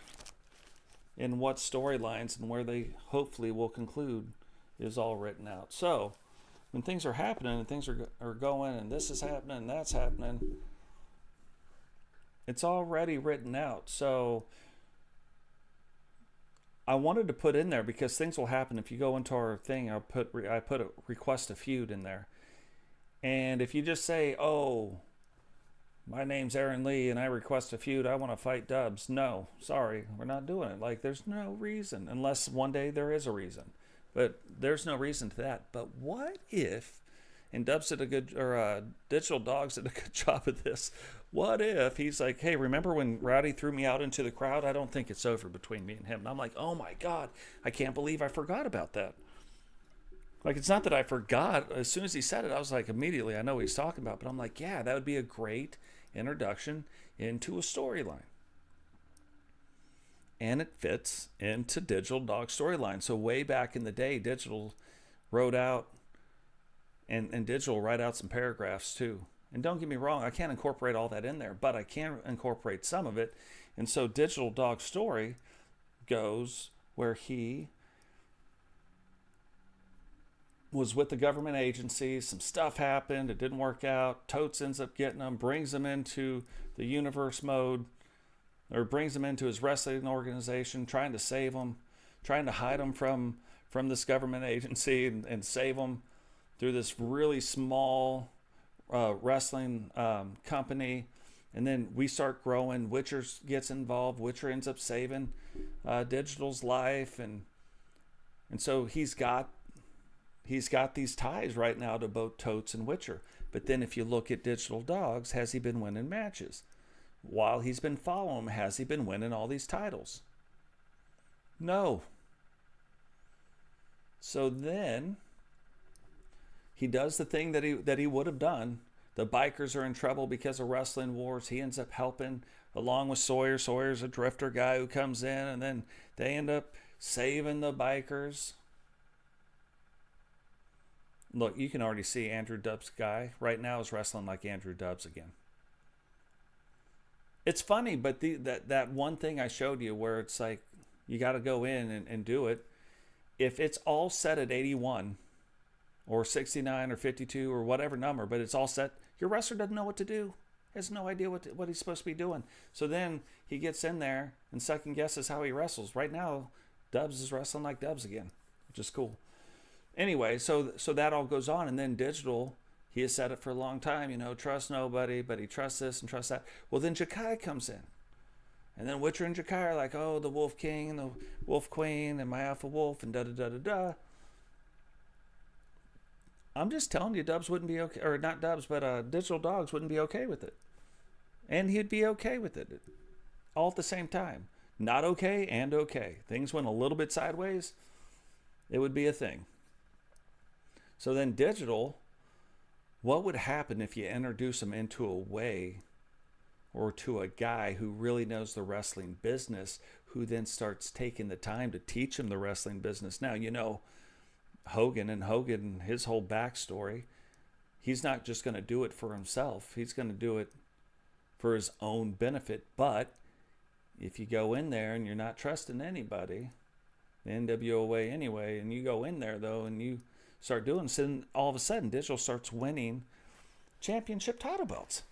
in what storylines and where they hopefully will conclude is all written out. So, when things are happening and things are going and this is happening and that's happening, it's already written out. So, I wanted to put in there because things will happen. If you go into our thing, I put a request a feud in there. And if you just say, oh, my name's Aaron Lee and I request a feud, I want to fight Dubs. No, sorry, we're not doing it. Like, there's no reason, unless one day there is a reason. But there's no reason to that. But what if, and Dubs did a good, or Digital Dogs did a good job of this, what if he's like, hey, remember when Rowdy threw me out into the crowd? I don't think it's over between me and him. And I'm like, oh my God, I can't believe I forgot about that. Like, it's not that I forgot. As soon as he said it, I was like, immediately, I know what he's talking about. But I'm like, yeah, that would be a great introduction into a storyline. And it fits into Digital Dog storyline. So way back in the day, Digital wrote out, and Digital write out some paragraphs too. And don't get me wrong, I can't incorporate all that in there, but I can incorporate some of it. And so Digital Dog story goes where he was with the government agency, some stuff happened, it didn't work out, Totes ends up getting him, brings him into the universe mode, or brings him into his wrestling organization, trying to save him, trying to hide him from this government agency and save him through this really small wrestling company. And then we start growing, Witcher gets involved, Witcher ends up saving Digital's life, and so he's got these ties right now to both Totes and Witcher. But then if you look at Digital Dogs, has he been winning matches? While he's been following him, has he been winning all these titles? No. So then he does the thing that he would have done. The bikers are in trouble because of wrestling wars. He ends up helping along with Sawyer. Sawyer's a drifter guy who comes in, and then they end up saving the bikers. Look, you can already see Andrew Dubs' guy right now is wrestling like Andrew Dubs again. It's funny, but that one thing I showed you where it's like you got to go in and do it. If it's all set at 81 or 69 or 52 or whatever number, but it's all set, your wrestler doesn't know what to do. Has no idea what he's supposed to be doing. So then he gets in there and second guesses how he wrestles. Right now, Dubs is wrestling like Dubs again, which is cool. Anyway, so that all goes on, and then Digital, he has said it for a long time, trust nobody, but he trusts this and trusts that. Well, then Jakai comes in. And then Witcher and Jakai are like, oh, the Wolf King and the Wolf Queen and my Alpha Wolf and da-da-da-da-da. I'm just telling you, Dubs wouldn't be okay, or not Dubs, but Digital Dogs wouldn't be okay with it. And he'd be okay with it all at the same time. Not okay and okay. Things went a little bit sideways, it would be a thing. So then Digital, what would happen if you introduce him into a way or to a guy who really knows the wrestling business, who then starts taking the time to teach him the wrestling business? Now, Hogan, his whole backstory, he's not just going to do it for himself. He's going to do it for his own benefit. But if you go in there and you're not trusting anybody, the NWO anyway, and you go in there, though, and you start doing this, and all of a sudden Digital starts winning championship title belts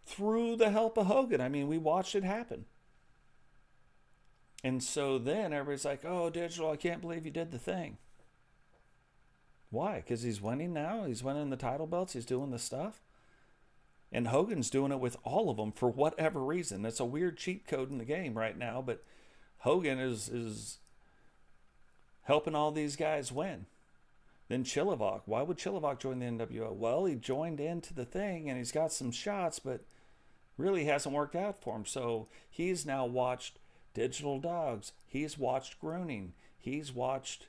through the help of Hogan. I mean, we watched it happen. And so then everybody's like, oh, Digital, I can't believe you did the thing. Why? Because he's winning now. He's winning the title belts. He's doing the stuff. And Hogan's doing it with all of them for whatever reason. It's a weird cheat code in the game right now, but Hogan is helping all these guys win. Then Chilivok. Why would Chilivok join the NWO? Well, he joined into the thing and he's got some shots, but really hasn't worked out for him. So he's now watched Digital Dogs. He's watched Groening. He's watched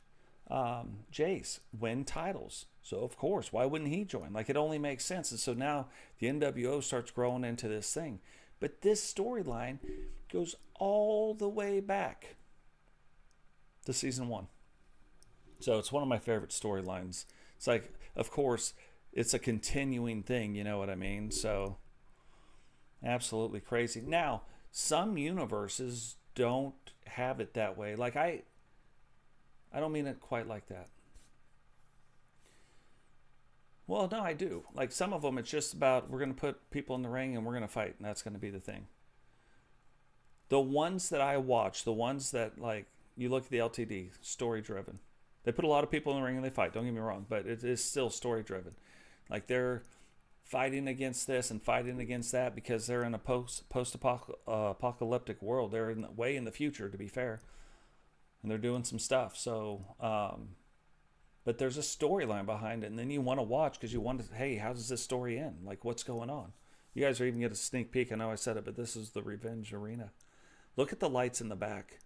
Jace win titles. So of course, why wouldn't he join? Like, it only makes sense. And so now the NWO starts growing into this thing. But this storyline goes all the way back to season 1. So it's one of my favorite storylines. It's like, of course, it's a continuing thing, you know what I mean? So absolutely crazy. Now, some universes don't have it that way. Like, I don't mean it quite like that. Well, no, I do. Like, some of them, it's just about, we're going to put people in the ring and we're going to fight, and that's going to be the thing. The ones that I watch, the ones that, like, you look at the LTD, story driven. They put a lot of people in the ring and they fight, don't get me wrong, but it is still story driven. Like, they're fighting against this and fighting against that because they're in a post-apocalyptic world. They're way in the future, to be fair. And they're doing some stuff. So, but there's a storyline behind it. And then you want to watch because you want to, hey, how does this story end? Like, what's going on? You guys are even get a sneak peek. I know I said it, but this is the Revenge Arena. Look at the lights in the back.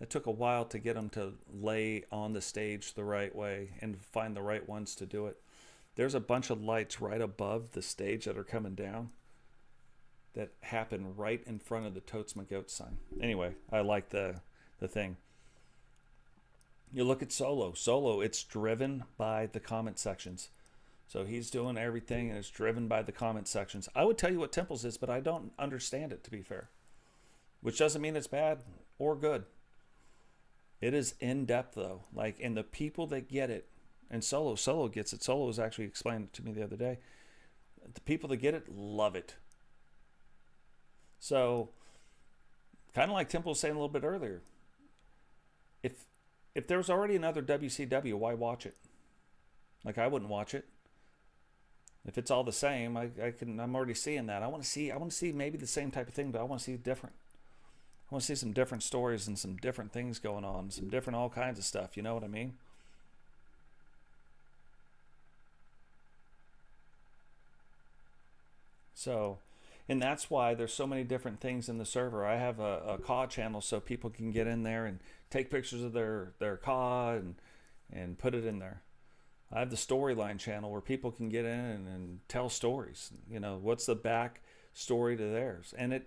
It took a while to get them to lay on the stage the right way and find the right ones to do it. There's a bunch of lights right above the stage that are coming down that happen right in front of the Totes My Goat sign. Anyway, I like the thing. You look at Solo. Solo, it's driven by the comment sections. So he's doing everything and it's driven by the comment sections. I would tell you what Temples is, but I don't understand it, to be fair. Which doesn't mean it's bad or good. It is in-depth, though. Like, and the people that get it, and Solo gets it. Solo was actually explaining it to me the other day. The people that get it love it. So, kind of like Temple was saying a little bit earlier. If there was already another WCW, why watch it? Like, I wouldn't watch it. If it's all the same, I'm already seeing that. I want to see maybe the same type of thing, but I want to see different. I want to see some different stories and some different things going on, some different all kinds of stuff. You know what I mean? So, and that's why there's so many different things in the server. I have a CAW channel so people can get in there and take pictures of their CAW and put it in there. I have the storyline channel where people can get in and tell stories. You know, what's the back story to theirs? And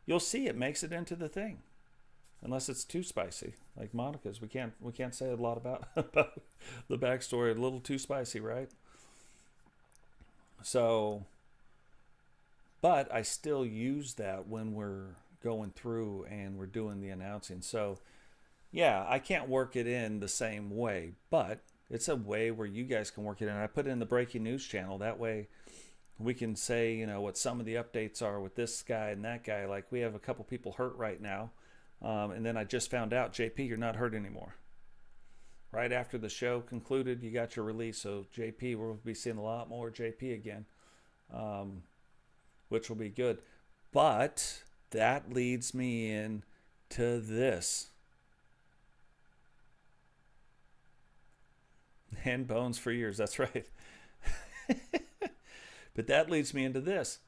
you'll see it makes it into the thing. Unless it's too spicy. Like Monica's. We can't say a lot about the backstory. A little too spicy, right? So, but I still use that when we're going through and we're doing the announcing. So, yeah, I can't work it in the same way, but it's a way where you guys can work it in. I put it in the breaking news channel. That way we can say, you know, what some of the updates are with this guy and that guy. Like, we have a couple people hurt right now. And then I just found out, JP, you're not hurt anymore. Right after the show concluded, you got your release. So, JP, we'll be seeing a lot more JP again, which will be good. But that leads me in to this. And bones for years, that's right. But that leads me into this.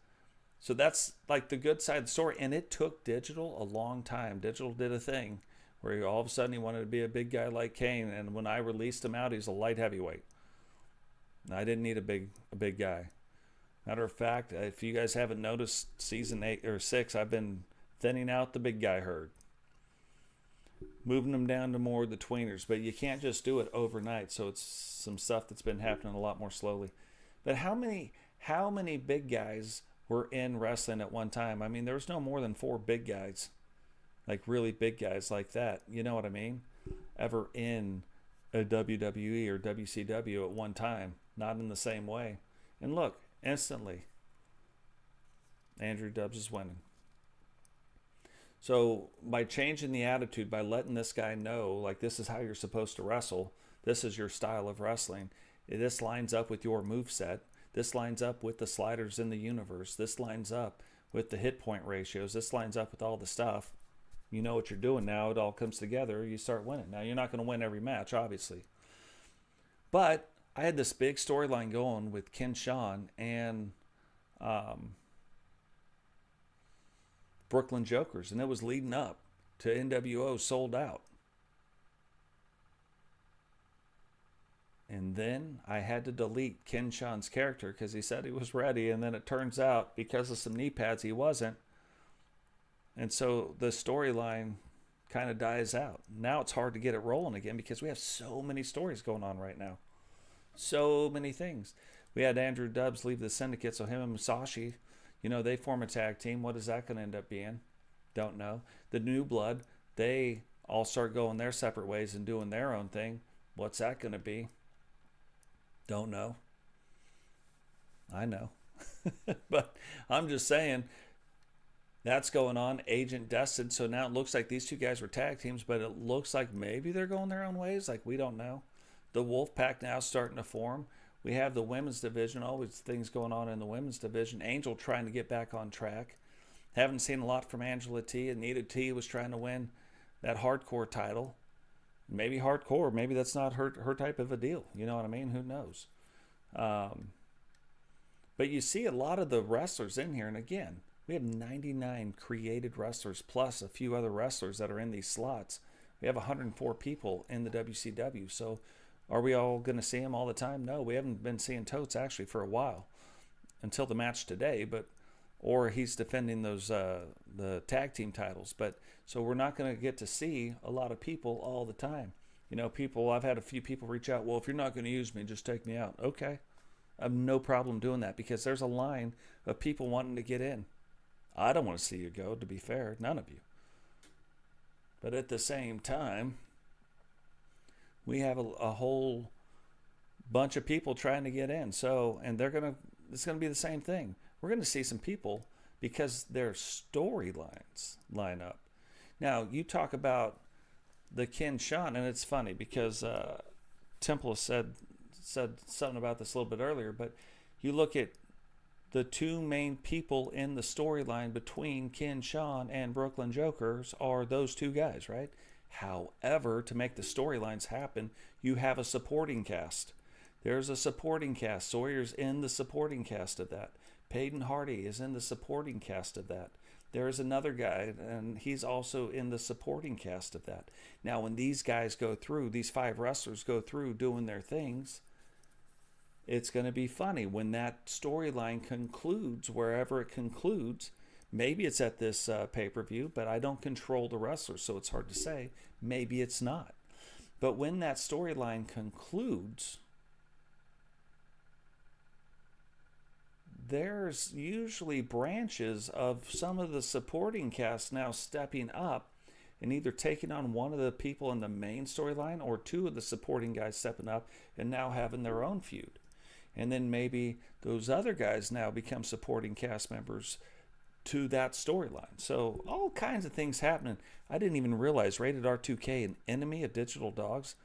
So that's like the good side of the story. And it took Digital a long time. Digital did a thing where all of a sudden he wanted to be a big guy like Kane. And when I released him out, he's a light heavyweight. And I didn't need a big guy. Matter of fact, if you guys haven't noticed, season 8 or 6, I've been thinning out the big guy herd. Moving them down to more of the tweeners. But you can't just do it overnight. So it's some stuff that's been happening a lot more slowly. But how many big guys were in wrestling at one time? I mean, there was no more than 4 big guys. Like really big guys like that. You know what I mean? Ever in a WWE or WCW at one time. Not in the same way. And look, instantly, Andrew Dubs is winning. So by changing the attitude, by letting this guy know, like, this is how you're supposed to wrestle, this is your style of wrestling, this lines up with your moveset, this lines up with the sliders in the universe, this lines up with the hit point ratios, this lines up with all the stuff, you know what you're doing now, it all comes together, you start winning. Now, you're not going to win every match, obviously. But I had this big storyline going with Ken Shawn and Brooklyn Jokers, and it was leading up to NWO Sold Out. And then I had to delete Ken Shan's character because he said he was ready. And then it turns out, because of some knee pads, he wasn't. And so the storyline kind of dies out. Now it's hard to get it rolling again because we have so many stories going on right now. So many things. We had Andrew Dubbs leave the syndicate, so him and Musashi, they form a tag team. What is that going to end up being? Don't know. The New Blood, they all start going their separate ways and doing their own thing. What's that going to be? Don't know. I know. But I'm just saying, that's going on. Agent Destined. So now it looks like these two guys were tag teams, but it looks like maybe they're going their own ways. Like, we don't know. The Wolfpack now starting to form. We have the women's division. Always things going on in the women's division. Angel trying to get back on track. Haven't seen a lot from Angela T. Anita T was trying to win that hardcore title. Maybe hardcore. Maybe that's not her type of a deal. You know what I mean? Who knows? But you see a lot of the wrestlers in here. And again, we have 99 created wrestlers plus a few other wrestlers that are in these slots. We have 104 people in the WCW. So are we all going to see them all the time? No, we haven't been seeing Totes actually for a while until the match today. Or he's defending those the tag team titles. But so we're not going to get to see a lot of people all the time. I've had a few people reach out, well, if you're not going to use me, just take me out. Okay. I have no problem doing that because there's a line of people wanting to get in. I don't want to see you go, to be fair. None of you. But at the same time, we have a whole bunch of people trying to get in. So, and it's going to be the same thing. We're going to see some people because their storylines line up. Now, you talk about the Ken Shan, and it's funny because Temple said something about this a little bit earlier, but you look at the two main people in the storyline between Ken Shan and Brooklyn Jokers are those two guys, right? However, to make the storylines happen, you have a supporting cast. There's a supporting cast. Sawyer's in the supporting cast of that. Peyton Hardy is in the supporting cast of that. There's another guy, and he's also in the supporting cast of that. Now, when these guys go through, these 5 wrestlers go through doing their things, it's going to be funny. When that storyline concludes, wherever it concludes, maybe it's at this pay-per-view, but I don't control the wrestlers, so it's hard to say. Maybe it's not. But when that storyline concludes, there's usually branches of some of the supporting cast now stepping up and either taking on one of the people in the main storyline or 2 of the supporting guys stepping up and now having their own feud. And then maybe those other guys now become supporting cast members to that storyline. So all kinds of things happening. I didn't even realize Rated R2K, an enemy of Digital Dogs.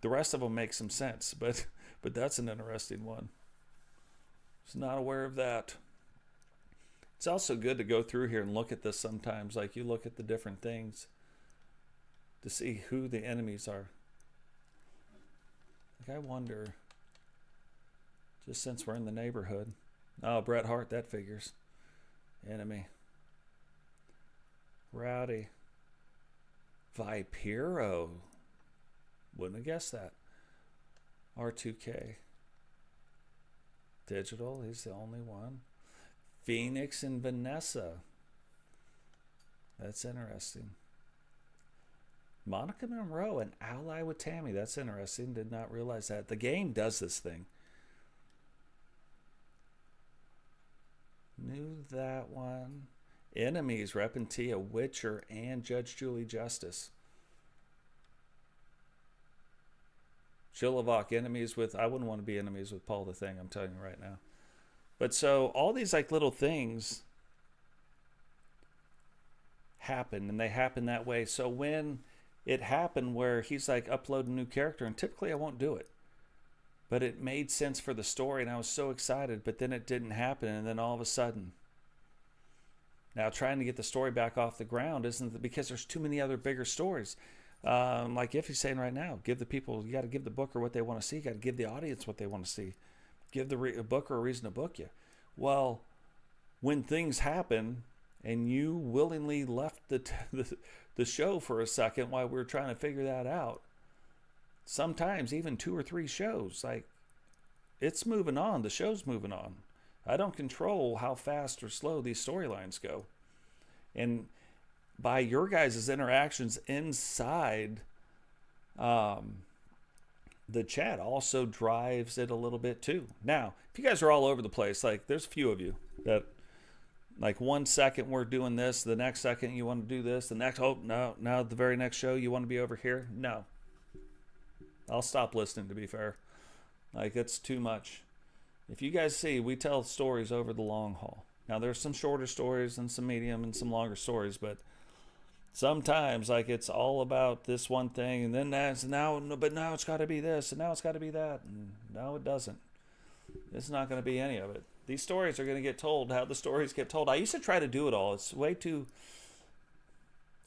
The rest of them make some sense, but that's an interesting one. Was not aware of that. It's also good to go through here and look at this sometimes. Like, you look at the different things to see who the enemies are. Like, I wonder, just since we're in the neighborhood. Oh, Bret Hart, that figures. Enemy. Rowdy. Vipiro. Wouldn't have guessed that. R2K. Digital, he's the only one. Phoenix and Vanessa. That's interesting. Monica Monroe, an ally with Tammy. That's interesting. Did not realize that. The game does this thing. Knew that one. Enemies, repping Tia Witcher and Judge Julie Justice. Shilovak, enemies with, I wouldn't want to be enemies with Paul the Thing, I'm telling you right now. But so all these like little things happen, and they happen that way. So when it happened where he's like, upload a new character, and typically I won't do it, but it made sense for the story and I was so excited, but then it didn't happen. And then all of a sudden, now trying to get the story back off the ground isn't because there's too many other bigger stories. Like if he's saying right now, give the people, you got to give the booker what they want to see. You got to give the audience what they want to see. Give the booker a reason to book you. Well, when things happen and you willingly left the show for a second while we were trying to figure that out, sometimes even 2 or 3 shows. Like, it's moving on. The show's moving on. I don't control how fast or slow these storylines go. And by your guys' interactions inside the chat also drives it a little bit too. Now, if you guys are all over the place, like there's a few of you that like 1 second we're doing this, the next second you want to do this, the next, oh, no, now the very next show you want to be over here. No. I'll stop listening, to be fair. Like, it's too much. If you guys see, we tell stories over the long haul. Now, there's some shorter stories and some medium and some longer stories, but sometimes, like, it's all about this one thing, and then that's now, but now it's got to be this, and now it's got to be that. And no, it doesn't. It's not going to be any of it. These stories are going to get told how the stories get told. I used to try to do it all. It's way too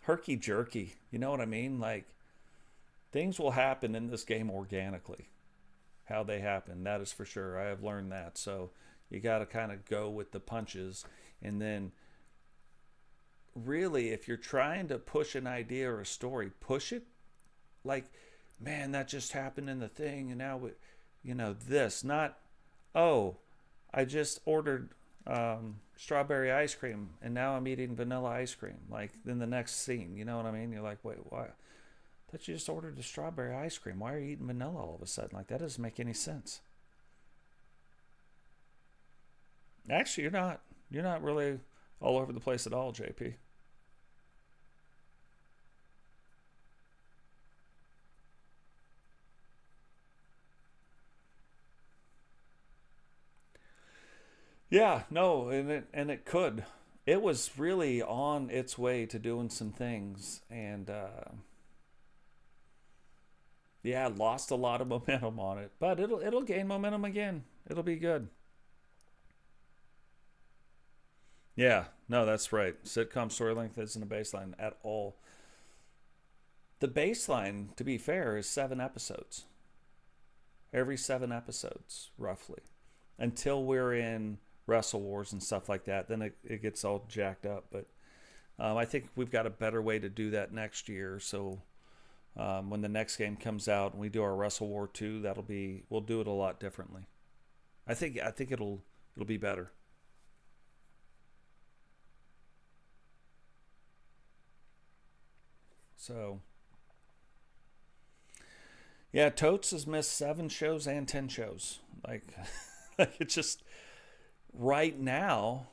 herky-jerky. You know what I mean? Like, things will happen in this game organically. How they happen, that is for sure. I have learned that. So you got to kind of go with the punches. And then really, if you're trying to push an idea or a story, push it like, man, that just happened in the thing. And now, you know, this, not, oh, I just ordered strawberry ice cream and now I'm eating vanilla ice cream. Like, in the next scene, you know what I mean? You're like, wait, why? That you just ordered the strawberry ice cream. Why are you eating vanilla all of a sudden? Like, that doesn't make any sense. Actually, you're not really all over the place at all, JP. Yeah, no, and it could. It was really on its way to doing some things, and yeah, lost a lot of momentum on it, but it'll gain momentum again. It'll be good. Yeah, no, that's right. Sitcom story length isn't a baseline at all. The baseline, to be fair, is 7 episodes. Every 7 episodes, roughly, until we're in Wrestle Wars and stuff like that. Then it gets all jacked up. But I think we've got a better way to do that next year. So when the next game comes out and we do our Wrestle War 2, we'll do it a lot differently. I think it'll be better. So yeah, Totes has missed 7 shows and 10 shows. Like, like it's just right now.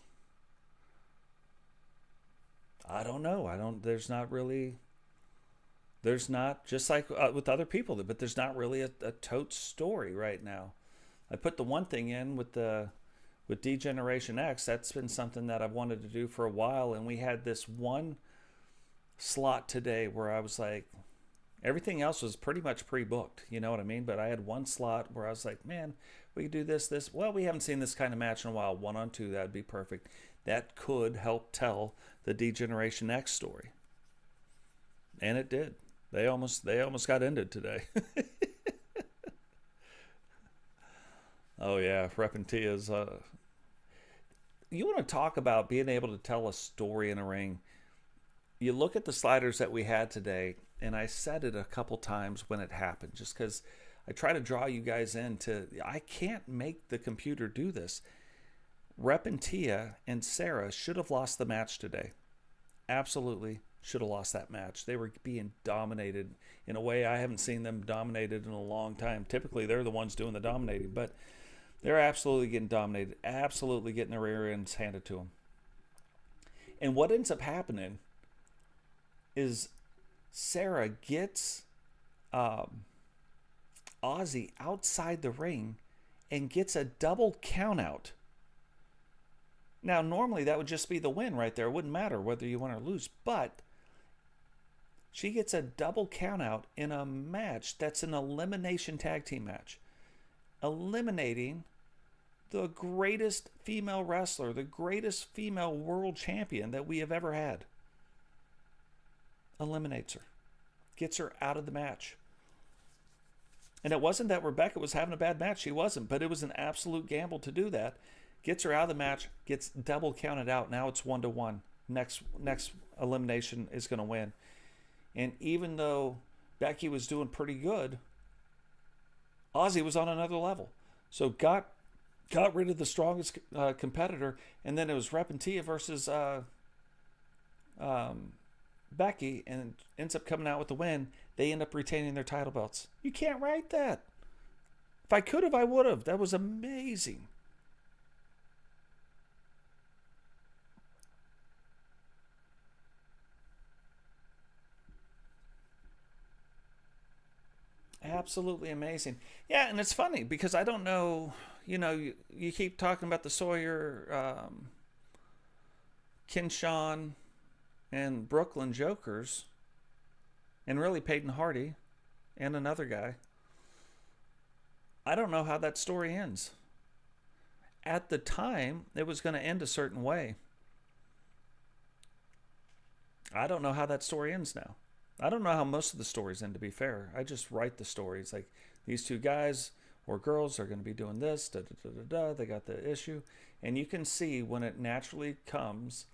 I don't know. There's not, just like with other people, but there's not really a Totes story right now. I put the one thing in with D-Generation X. That's been something that I've wanted to do for a while, and we had this one slot today where I was like, everything else was pretty much pre-booked, you know what I mean? But I had one slot where I was like, man, we could do this. Well, we haven't seen this kind of match in a while. 1-on-2, that'd be perfect. That could help tell the D-Generation X story. And it did. They almost got ended today. Oh yeah, Reppin' Tia's. You want to talk about being able to tell a story in a ring? You look at the sliders that we had today, and I said it a couple times when it happened, just because I try to draw you guys into, I can't make the computer do this. Reppin' Tia and Sarah should have lost the match today. Absolutely should have lost that match. They were being dominated in a way I haven't seen them dominated in a long time. Typically, they're the ones doing the dominating, but they're absolutely getting dominated, absolutely getting their rear ends handed to them. And what ends up happening is Sarah gets Ozzy outside the ring and gets a double count out. Now, normally that would just be the win right there. It wouldn't matter whether you win or lose, but she gets a double count out in a match that's an elimination tag team match, eliminating the greatest female wrestler, the greatest female world champion that we have ever had. Eliminates her, gets her out of the match. And it wasn't that Rebecca was having a bad match. She wasn't, but it was an absolute gamble to do that. Gets her out of the match, gets double counted out. Now it's 1-1. Next elimination is going to win. And even though Becky was doing pretty good, Ozzy was on another level. So got rid of the strongest competitor, and then it was Repentia versus Becky, and ends up coming out with the win. They end up retaining their title belts. You can't write that. If I could have, I would have. That was amazing. Absolutely amazing. Yeah, and it's funny because I don't know, you keep talking about the Sawyer, Kinshawn, and Brooklyn Jokers, and really Peyton Hardy and another guy. I don't know how that story ends. At the time, it was going to end a certain way. I don't know how that story ends now. I don't know how most of the stories end, to be fair. I just write the stories. Like, these two guys or girls are going to be doing this, da, da, da, da, da. They got the issue. And you can see when it naturally comes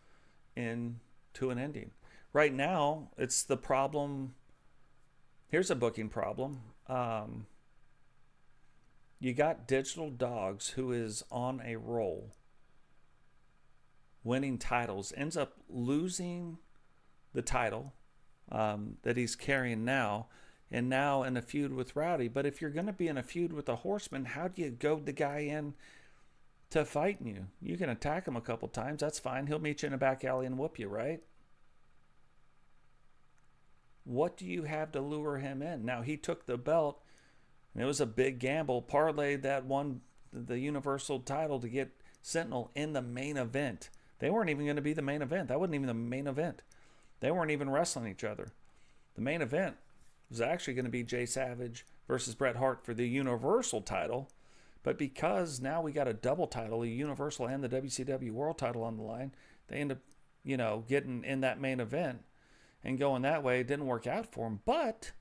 into an ending. Right now, it's the problem. Here's a booking problem. You got Digital Dogs, who is on a roll, winning titles, ends up losing the title that he's carrying now, and now in a feud with Rowdy. But if you're going to be in a feud with a Horseman, how do you goad the guy in to fighting you? You can attack him a couple times. That's fine. He'll meet you in a back alley and whoop you, right? What do you have to lure him in? Now, he took the belt, and it was a big gamble. Parlayed that one, the Universal title, to get Sentinel in the main event. They weren't even going to be the main event. That wasn't even the main event. They weren't even wrestling each other. The main event was actually going to be Jay Savage versus Bret Hart for the Universal title. But because now we got a double title, the Universal and the WCW World title on the line, they end up, getting in that main event and going that way. It didn't work out for him. But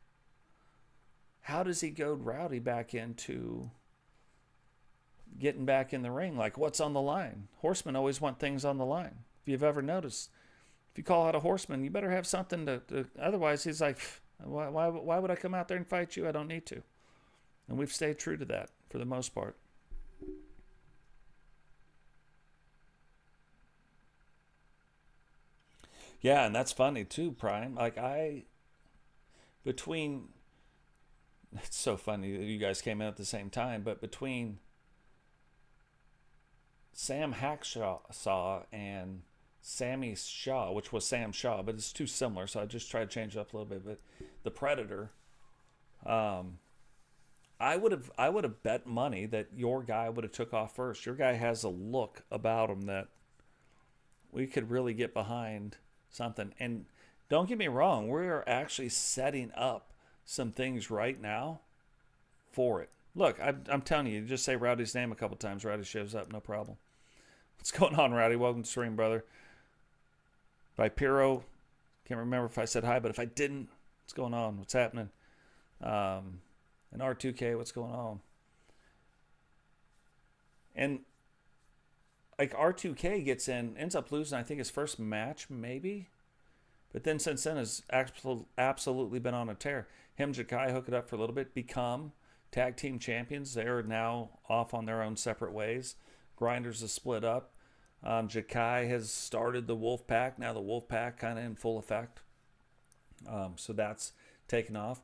how does he goad Rowdy back into getting back in the ring? Like, what's on the line? Horsemen always want things on the line. If you've ever noticed, if you call out a Horseman, you better have something to otherwise he's like, why would I come out there and fight you? I don't need to. And we've stayed true to that for the most part. Yeah, and that's funny too, Prime. Like, it's so funny that you guys came in at the same time, but between Sam Hacksaw and Sammy Shaw, which was Sam Shaw, but it's too similar, so I just tried to change it up a little bit. But the Predator, I would have bet money that your guy would have took off first. Your guy has a look about him that we could really get behind something. And don't get me wrong, we're actually setting up some things right now for it. Look, I'm telling you, just say Rowdy's name a couple times, Rowdy shows up, no problem. What's going on, Rowdy? Welcome to the stream, brother. By Piro, can't remember if I said hi, but if I didn't, what's going on? What's happening? And R2K, what's going on? And like, R2K gets in, ends up losing, I think, his first match, maybe. But then since then has absolutely been on a tear. Him and Jakai hook it up for a little bit, become tag team champions. They're now off on their own separate ways. Grinders is split up. Jakai has started the Wolfpack. Now the Wolfpack kind of in full effect. So that's taken off.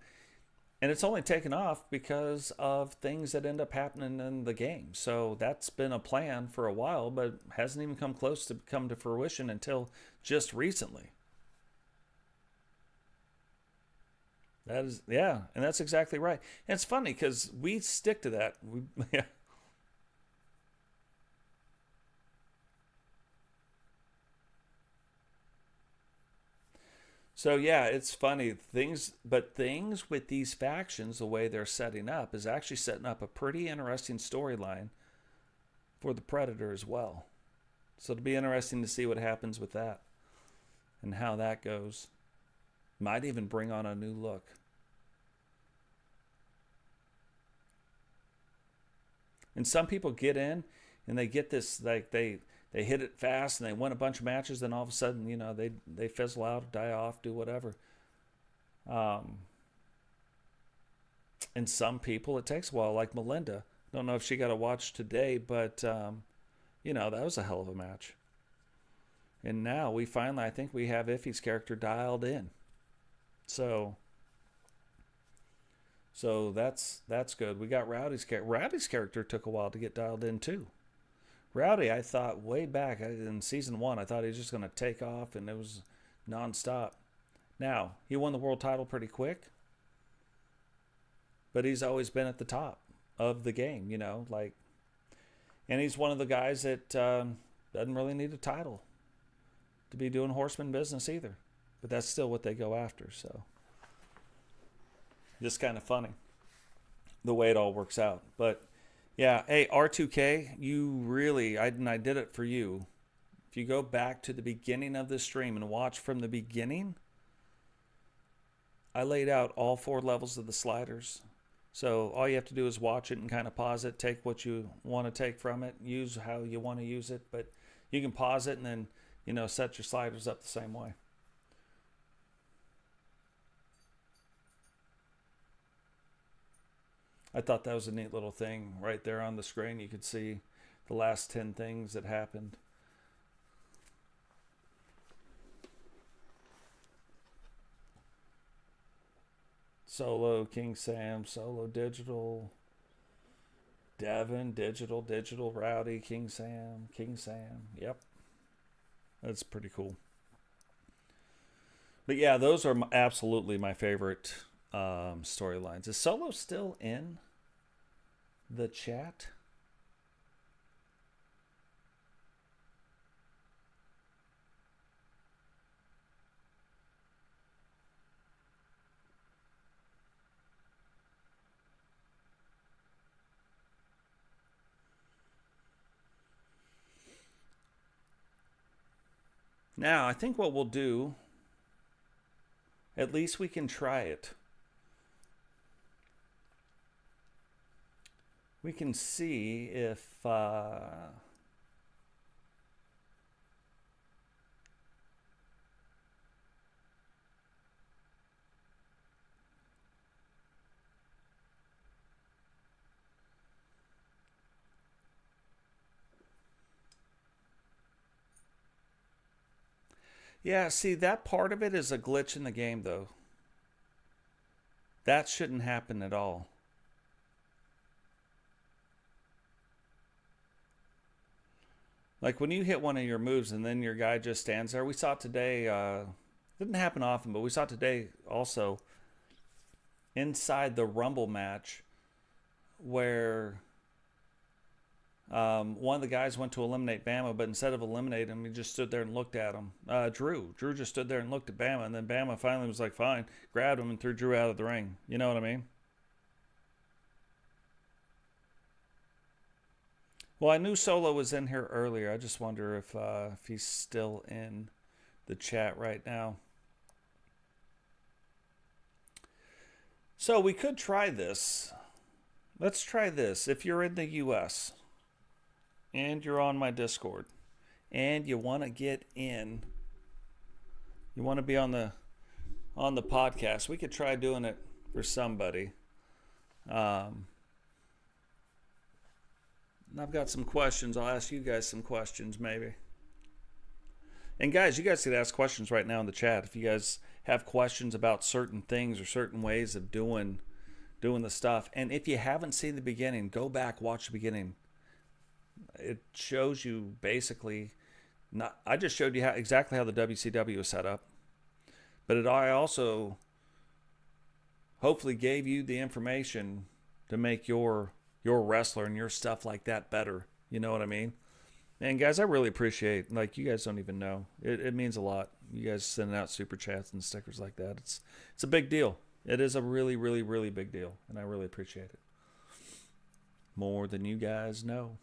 And it's only taken off because of things that end up happening in the game. So that's been a plan for a while, but hasn't even come close to come to fruition until just recently. That is, yeah, and that's exactly right. And it's funny because we stick to that. Yeah. So yeah, it's funny things with these factions, the way they're setting up is actually setting up a pretty interesting storyline for the Predator as well. So it'll be interesting to see what happens with that and how that goes. Might even bring on a new look. And some people get in and they get this, like, they hit it fast and they win a bunch of matches, then all of a sudden, they fizzle out, die off, do whatever. And some people, it takes a while, like Melinda. I don't know if she got a watch today, but, that was a hell of a match. And now we finally, I think we have Iffy's character dialed in. So that's good. We got Rowdy's character. Rowdy's character took a while to get dialed in too. Rowdy, I thought way back in season 1, I thought he was just going to take off and it was nonstop. Now, he won the world title pretty quick, but he's always been at the top of the game, and he's one of the guys that doesn't really need a title to be doing horseman business either. But that's still what they go after, so just kind of funny the way it all works out. But yeah, hey, R2K, you really, I did it for you. If you go back to the beginning of this stream and watch from the beginning, I laid out all 4 levels of the sliders. So all you have to do is watch it and kind of pause it, take what you want to take from it, use how you want to use it. But you can pause it and then, set your sliders up the same way. I thought that was a neat little thing right there on the screen. You could see the last 10 things that happened. Solo, King Sam, Solo, Digital, Devin, Digital, Rowdy, King Sam. Yep. That's pretty cool. But yeah, those are absolutely my favorite storylines. Is Solo still in the chat? Now, I think what we'll do, at least we can try it. We can see if yeah, see, that part of it is a glitch in the game, though. That shouldn't happen at all. Like when you hit one of your moves and then your guy just stands there. We saw it today. Didn't happen often, but we saw it today also inside the Rumble match where one of the guys went to eliminate Bama, but instead of eliminating him, he just stood there and looked at him. Drew just stood there and looked at Bama, and then Bama finally was like, fine, grabbed him and threw Drew out of the ring. You know what I mean? Well, I knew Solo was in here earlier. I just wonder if he's still in the chat right now. So we could try this. Let's try this. If you're in the U.S. and you're on my Discord and you want to get in, you want to be on the podcast, we could try doing it for somebody. I've got some questions. I'll ask you guys some questions maybe. And guys, you guys can ask questions right now in the chat. If you guys have questions about certain things or certain ways of doing the stuff. And if you haven't seen the beginning, go back, watch the beginning. It shows you basically, I just showed you exactly how the WCW is set up. But I also hopefully gave you the information to make your wrestler and your stuff like that better. You know what I mean? And guys, I really appreciate, you guys don't even know. It means a lot. You guys sending out super chats and stickers like that. It's a big deal. It is a really, really, really big deal. And I really appreciate it. More than you guys know.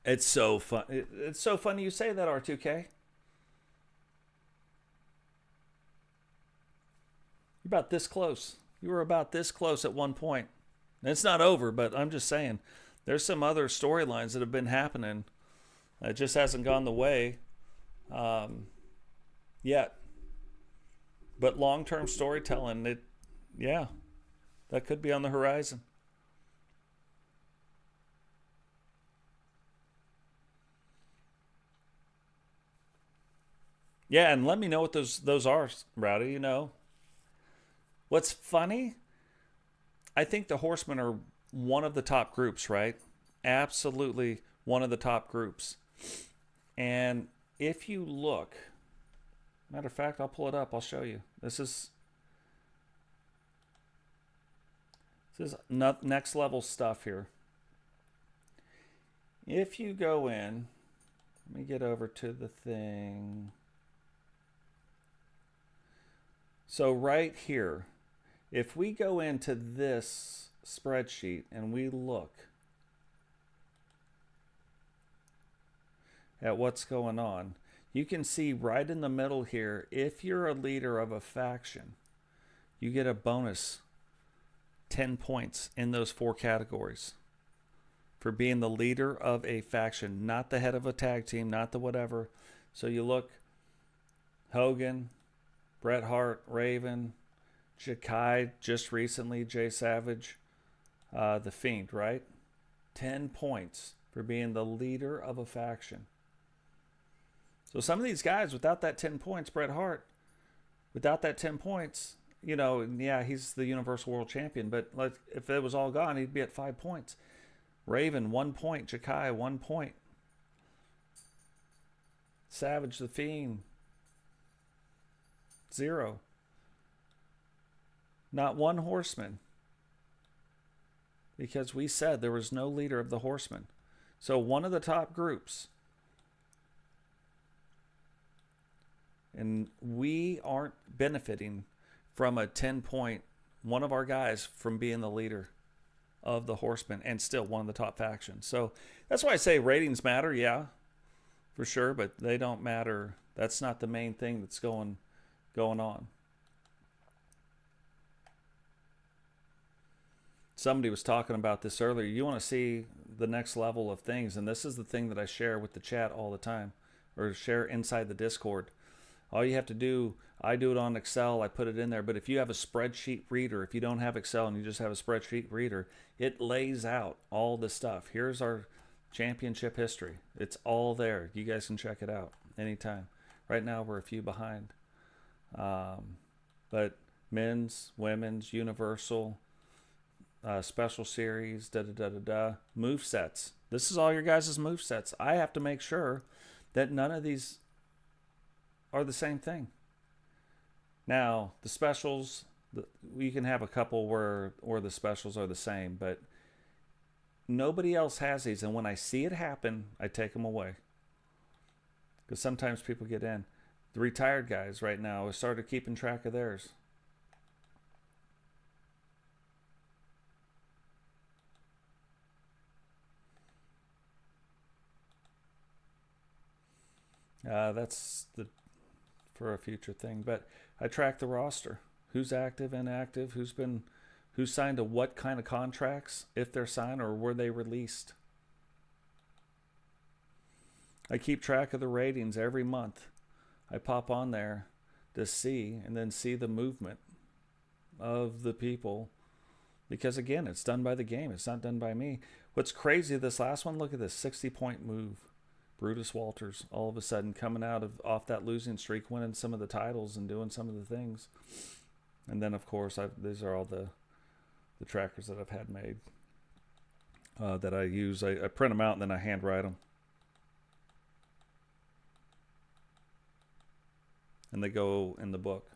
It's so fun. It's so funny you say that, R2K. You're about this close. You were about this close at one point. And it's not over, but I'm just saying, there's some other storylines that have been happening. It just hasn't gone the way yet. But long-term storytelling, yeah, that could be on the horizon. Yeah, and let me know what those are, Rowdy. What's funny? I think the Horsemen are one of the top groups, right? Absolutely one of the top groups. And if you look, matter of fact, I'll pull it up. I'll show you. This is next level stuff here. If you go in, let me get over to the thing. So right here, if we go into this spreadsheet and we look at what's going on, you can see right in the middle here, if you're a leader of a faction, you get a bonus 10 points in those 4 categories for being the leader of a faction, not the head of a tag team, not the whatever. So you look, Hogan, Bret Hart, Raven, Jakai, just recently, Jay Savage, The Fiend, right? 10 points for being the leader of a faction. So some of these guys, without that 10 points, Bret Hart, without that 10 points, yeah, he's the Universal World Champion, but if it was all gone, he'd be at 5 points. Raven, 1 point. Jakai, 1 point. Savage, The Fiend, 0. Not one Horseman. Because we said there was no leader of the Horsemen. So one of the top groups. And we aren't benefiting from a 10-point, one of our guys from being the leader of the Horsemen and still one of the top factions. So that's why I say ratings matter, yeah, for sure, but they don't matter. That's not the main thing that's going on. Somebody was talking about this earlier. You want to see the next level of things, and this is the thing that I share with the chat all the time, or share inside the Discord. All you have to do, I do it on Excel, I put it in there, but if you have a spreadsheet reader, if you don't have Excel and you just have a spreadsheet reader, it lays out all the stuff. Here's our championship history. It's all there. You guys can check it out anytime. Right now we're a few behind. But men's, women's, universal, special series, move sets. This is all your guys' move sets. I have to make sure that none of these are the same thing. Now, the specials, you can have a couple where the specials are the same, but nobody else has these. And when I see it happen, I take them away. Because sometimes people get in. The retired guys right now have started keeping track of theirs. That's for a future thing, but I track the roster. Who's active, inactive, who's signed to what kind of contracts, if they're signed, or were they released. I keep track of the ratings every month. I pop on there to see, and then see the movement of the people. Because again, it's done by the game. It's not done by me. What's crazy, this last one, look at this 60-point move. Brutus Walters, all of a sudden coming off that losing streak, winning some of the titles and doing some of the things. And then, of course, these are all the trackers that I've had made that I use. I print them out and then I handwrite them. And they go in the book.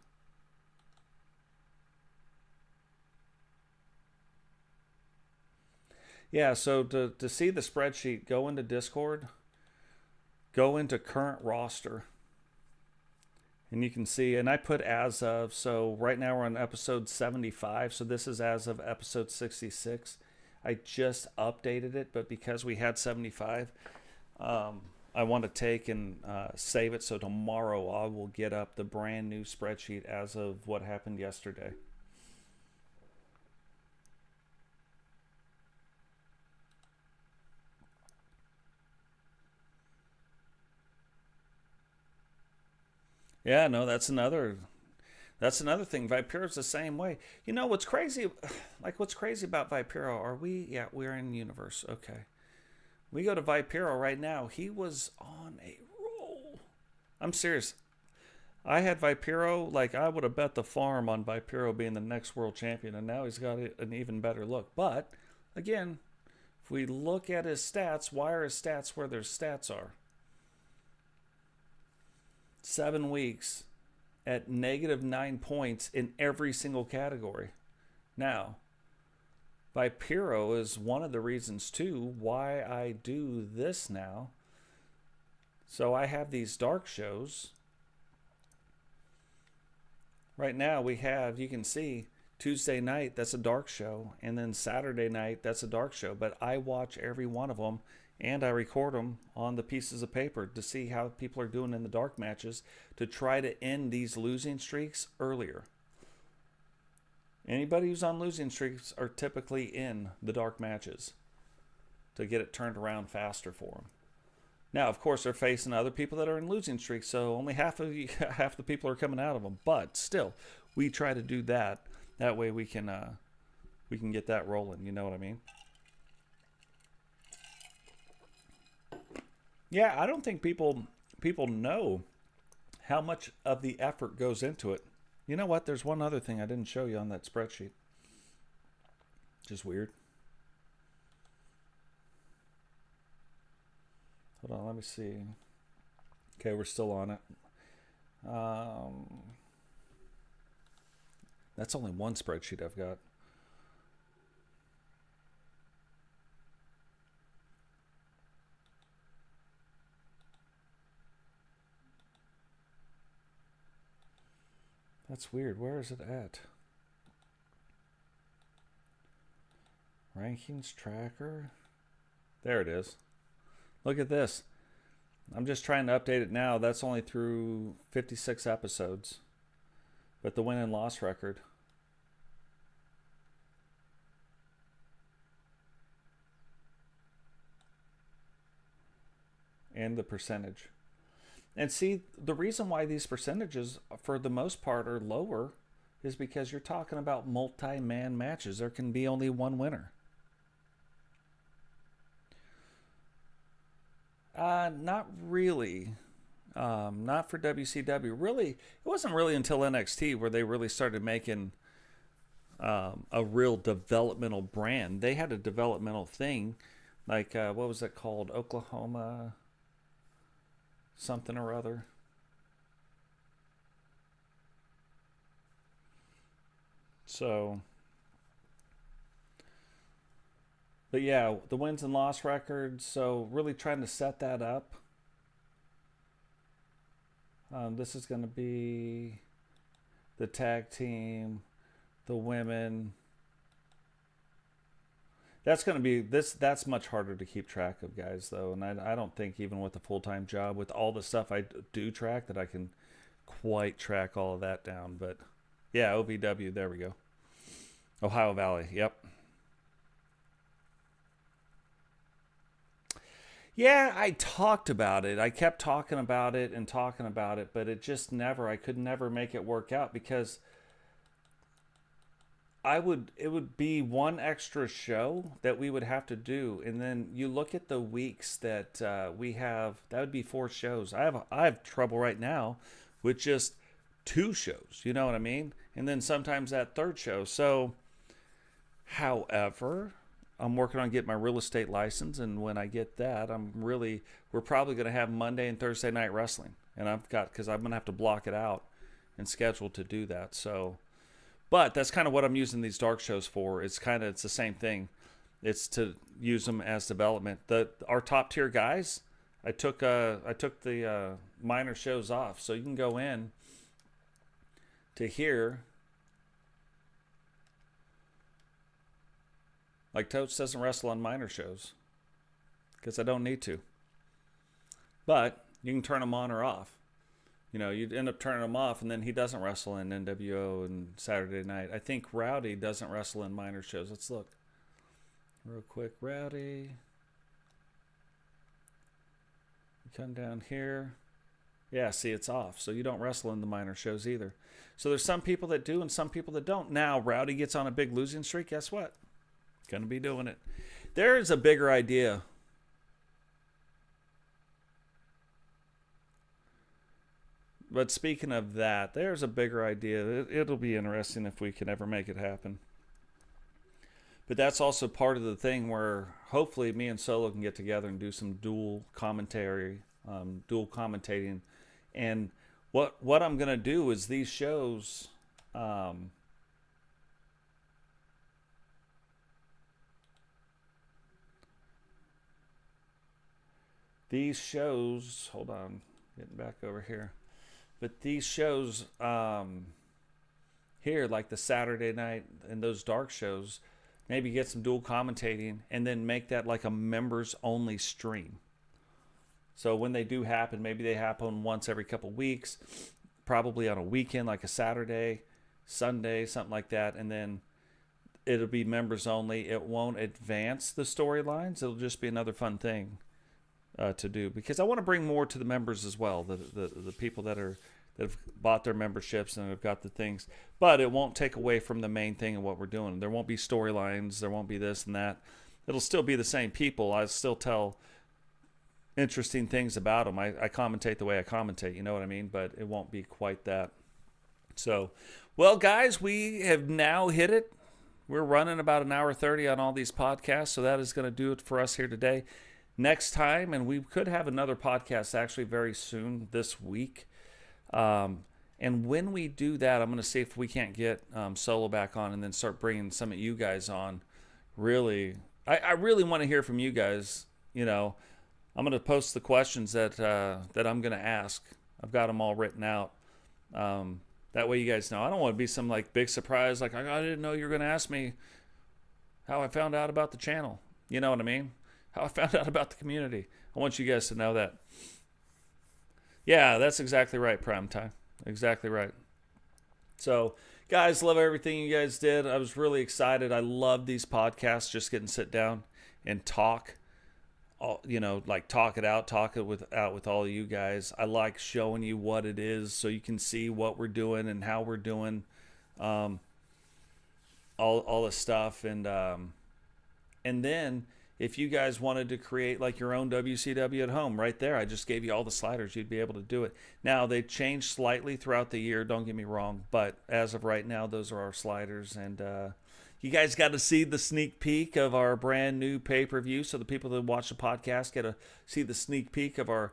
Yeah, so to see the spreadsheet, go into Discord. Go into current roster, and you can see, and I put as of, so right now we're on episode 75, so this is as of episode 66. I just updated it, but because we had 75, I want to take and save it, so tomorrow I will get up the brand new spreadsheet as of what happened yesterday. Yeah, no, that's another thing. Vipero's the same way. You know what's crazy? Like what's crazy about Vipero? Are we? Yeah, we're in universe. Okay, we go to Vipero right now. He was on a roll. I'm serious. I had Vipero, like I would have bet the farm on Vipero being the next world champion, and now he's got an even better look. But again, if we look at his stats, why are his stats where their stats are? 7 weeks at -9 points in every single category. Now, Vipero is one of the reasons too why I do this now. So I have these dark shows. Right now we have, you can see, Tuesday night, that's a dark show. And then Saturday night, that's a dark show. But I watch every one of them and I record them on the pieces of paper to see how people are doing in the dark matches to try to end these losing streaks earlier. Anybody who's on losing streaks are typically in the dark matches to get it turned around faster for them. Now, of course, they're facing other people that are in losing streaks, so only half the people are coming out of them. But still, we try to do that. That way we can get that rolling. You know what I mean? Yeah, I don't think people know how much of the effort goes into it. You know what? There's one other thing I didn't show you on that spreadsheet. Just weird. Hold on, let me see. Okay, we're still on it. That's only one spreadsheet I've got. That's weird. Where is it at? Rankings tracker. There it is. Look at this. I'm just trying to update it now. That's only through 56 episodes. But the win and loss record. And the percentage. And see, the reason why these percentages, for the most part, are lower is because you're talking about multi-man matches. There can be only one winner. Not really. Not for WCW. Really, it wasn't really until NXT where they really started making a real developmental brand. They had a developmental thing, like what was it called? Oklahoma something or other. So, but yeah, the wins and loss records. So really trying to set that up. This is going to be the tag team, the women. That's going to be this. That's much harder to keep track of, guys, though. And I don't think even with a full-time job, with all the stuff I do track, that I can quite track all of that down. But yeah, OVW. There we go. Ohio Valley. Yep. Yeah, I talked about it. I kept talking about it and talking about it, but it just never. I could never make it work out because it would be one extra show that we would have to do, and then you look at the weeks that we have, that would be 4 shows. I have trouble right now with just 2 shows, you know what I mean? And then sometimes that 3rd show. So, however, I'm working on getting my real estate license, and when I get that, we're probably going to have Monday and Thursday night wrestling, and because I'm going to have to block it out and schedule to do that. So, but that's kind of what I'm using these dark shows for. It's the same thing. It's to use them as development. Our top tier guys, I took the minor shows off, so you can go in to here. Like Totes doesn't wrestle on minor shows because I don't need to. But you can turn them on or off. You know, you'd end up turning him off, and then he doesn't wrestle in NWO and Saturday night. I think Rowdy doesn't wrestle in minor shows. Let's look real quick. Rowdy. You come down here. Yeah, see, it's off. So you don't wrestle in the minor shows either. So there's some people that do and some people that don't. Now, Rowdy gets on a big losing streak. Guess what? Gonna be doing it. There's a bigger idea. But speaking of that, there's a bigger idea. It'll be interesting if we can ever make it happen. But that's also part of the thing where hopefully me and Solo can get together and do some dual commentary, dual commentating. And what I'm going to do is these shows, hold on, getting back over here. But these shows here, like the Saturday night and those dark shows, maybe get some dual commentating and then make that like a members only stream. So when they do happen, maybe they happen once every couple weeks, probably on a weekend, like a Saturday, Sunday, something like that. And then it'll be members only. It won't advance the storylines. It'll just be another fun thing to do, because I want to bring more to the members as well, the people that have bought their memberships and have got the things. But it won't take away from the main thing of what we're doing. There won't be storylines. There won't be this and that. It'll still be the same people. I still tell interesting things about them. I commentate the way I commentate, you know what I mean? But it won't be quite that. So, well, guys, we have now hit it. We're running about an hour 30 on all these podcasts, so that is going to do it for us here today. Next time, and we could have another podcast actually very soon this week. And when we do that, I'm going to see if we can't get Solo back on and then start bringing some of you guys on. Really, I really want to hear from you guys. You know, I'm going to post the questions that I'm going to ask. I've got them all written out. That way you guys know. I don't want to be some like big surprise. Like, I didn't know you were going to ask me how I found out about the channel. You know what I mean? How I found out about the community. I want you guys to know that. Yeah, that's exactly right, Prime Time. Exactly right. So, guys, love everything you guys did. I was really excited. I love these podcasts, just getting to sit down and talk. You know, like talk it out with all of you guys. I like showing you what it is so you can see what we're doing and how we're doing all the stuff. And then if you guys wanted to create like your own WCW at home, right there, I just gave you all the sliders. You'd be able to do it. Now, they changed slightly throughout the year, don't get me wrong, but as of right now, those are our sliders. And you guys got to see the sneak peek of our brand new pay-per-view. So the people that watch the podcast get to see the sneak peek of our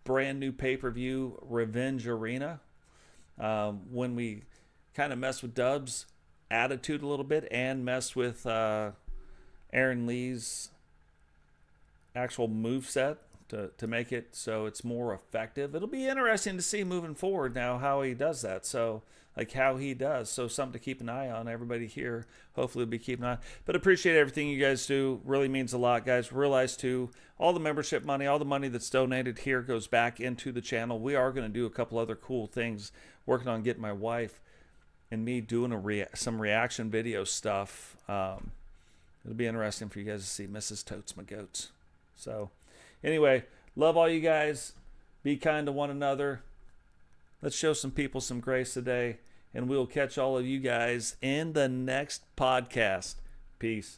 brand new pay-per-view, Revenge Arena. When we kind of mess with Dub's attitude a little bit and mess with Aaron Lee's actual moveset to make it so it's more effective. It'll be interesting to see moving forward now how he does that. So, like how he does. So something to keep an eye on. Everybody here hopefully will be keeping an eye. But appreciate everything you guys do. Really means a lot, guys. Realize too, all the membership money, all the money that's donated here goes back into the channel. We are going to do a couple other cool things. Working on getting my wife and me doing some reaction video stuff. It'll be interesting for you guys to see Mrs. Totes My Goats. So, anyway, love all you guys. Be kind to one another. Let's show some people some grace today, and we'll catch all of you guys in the next podcast. Peace.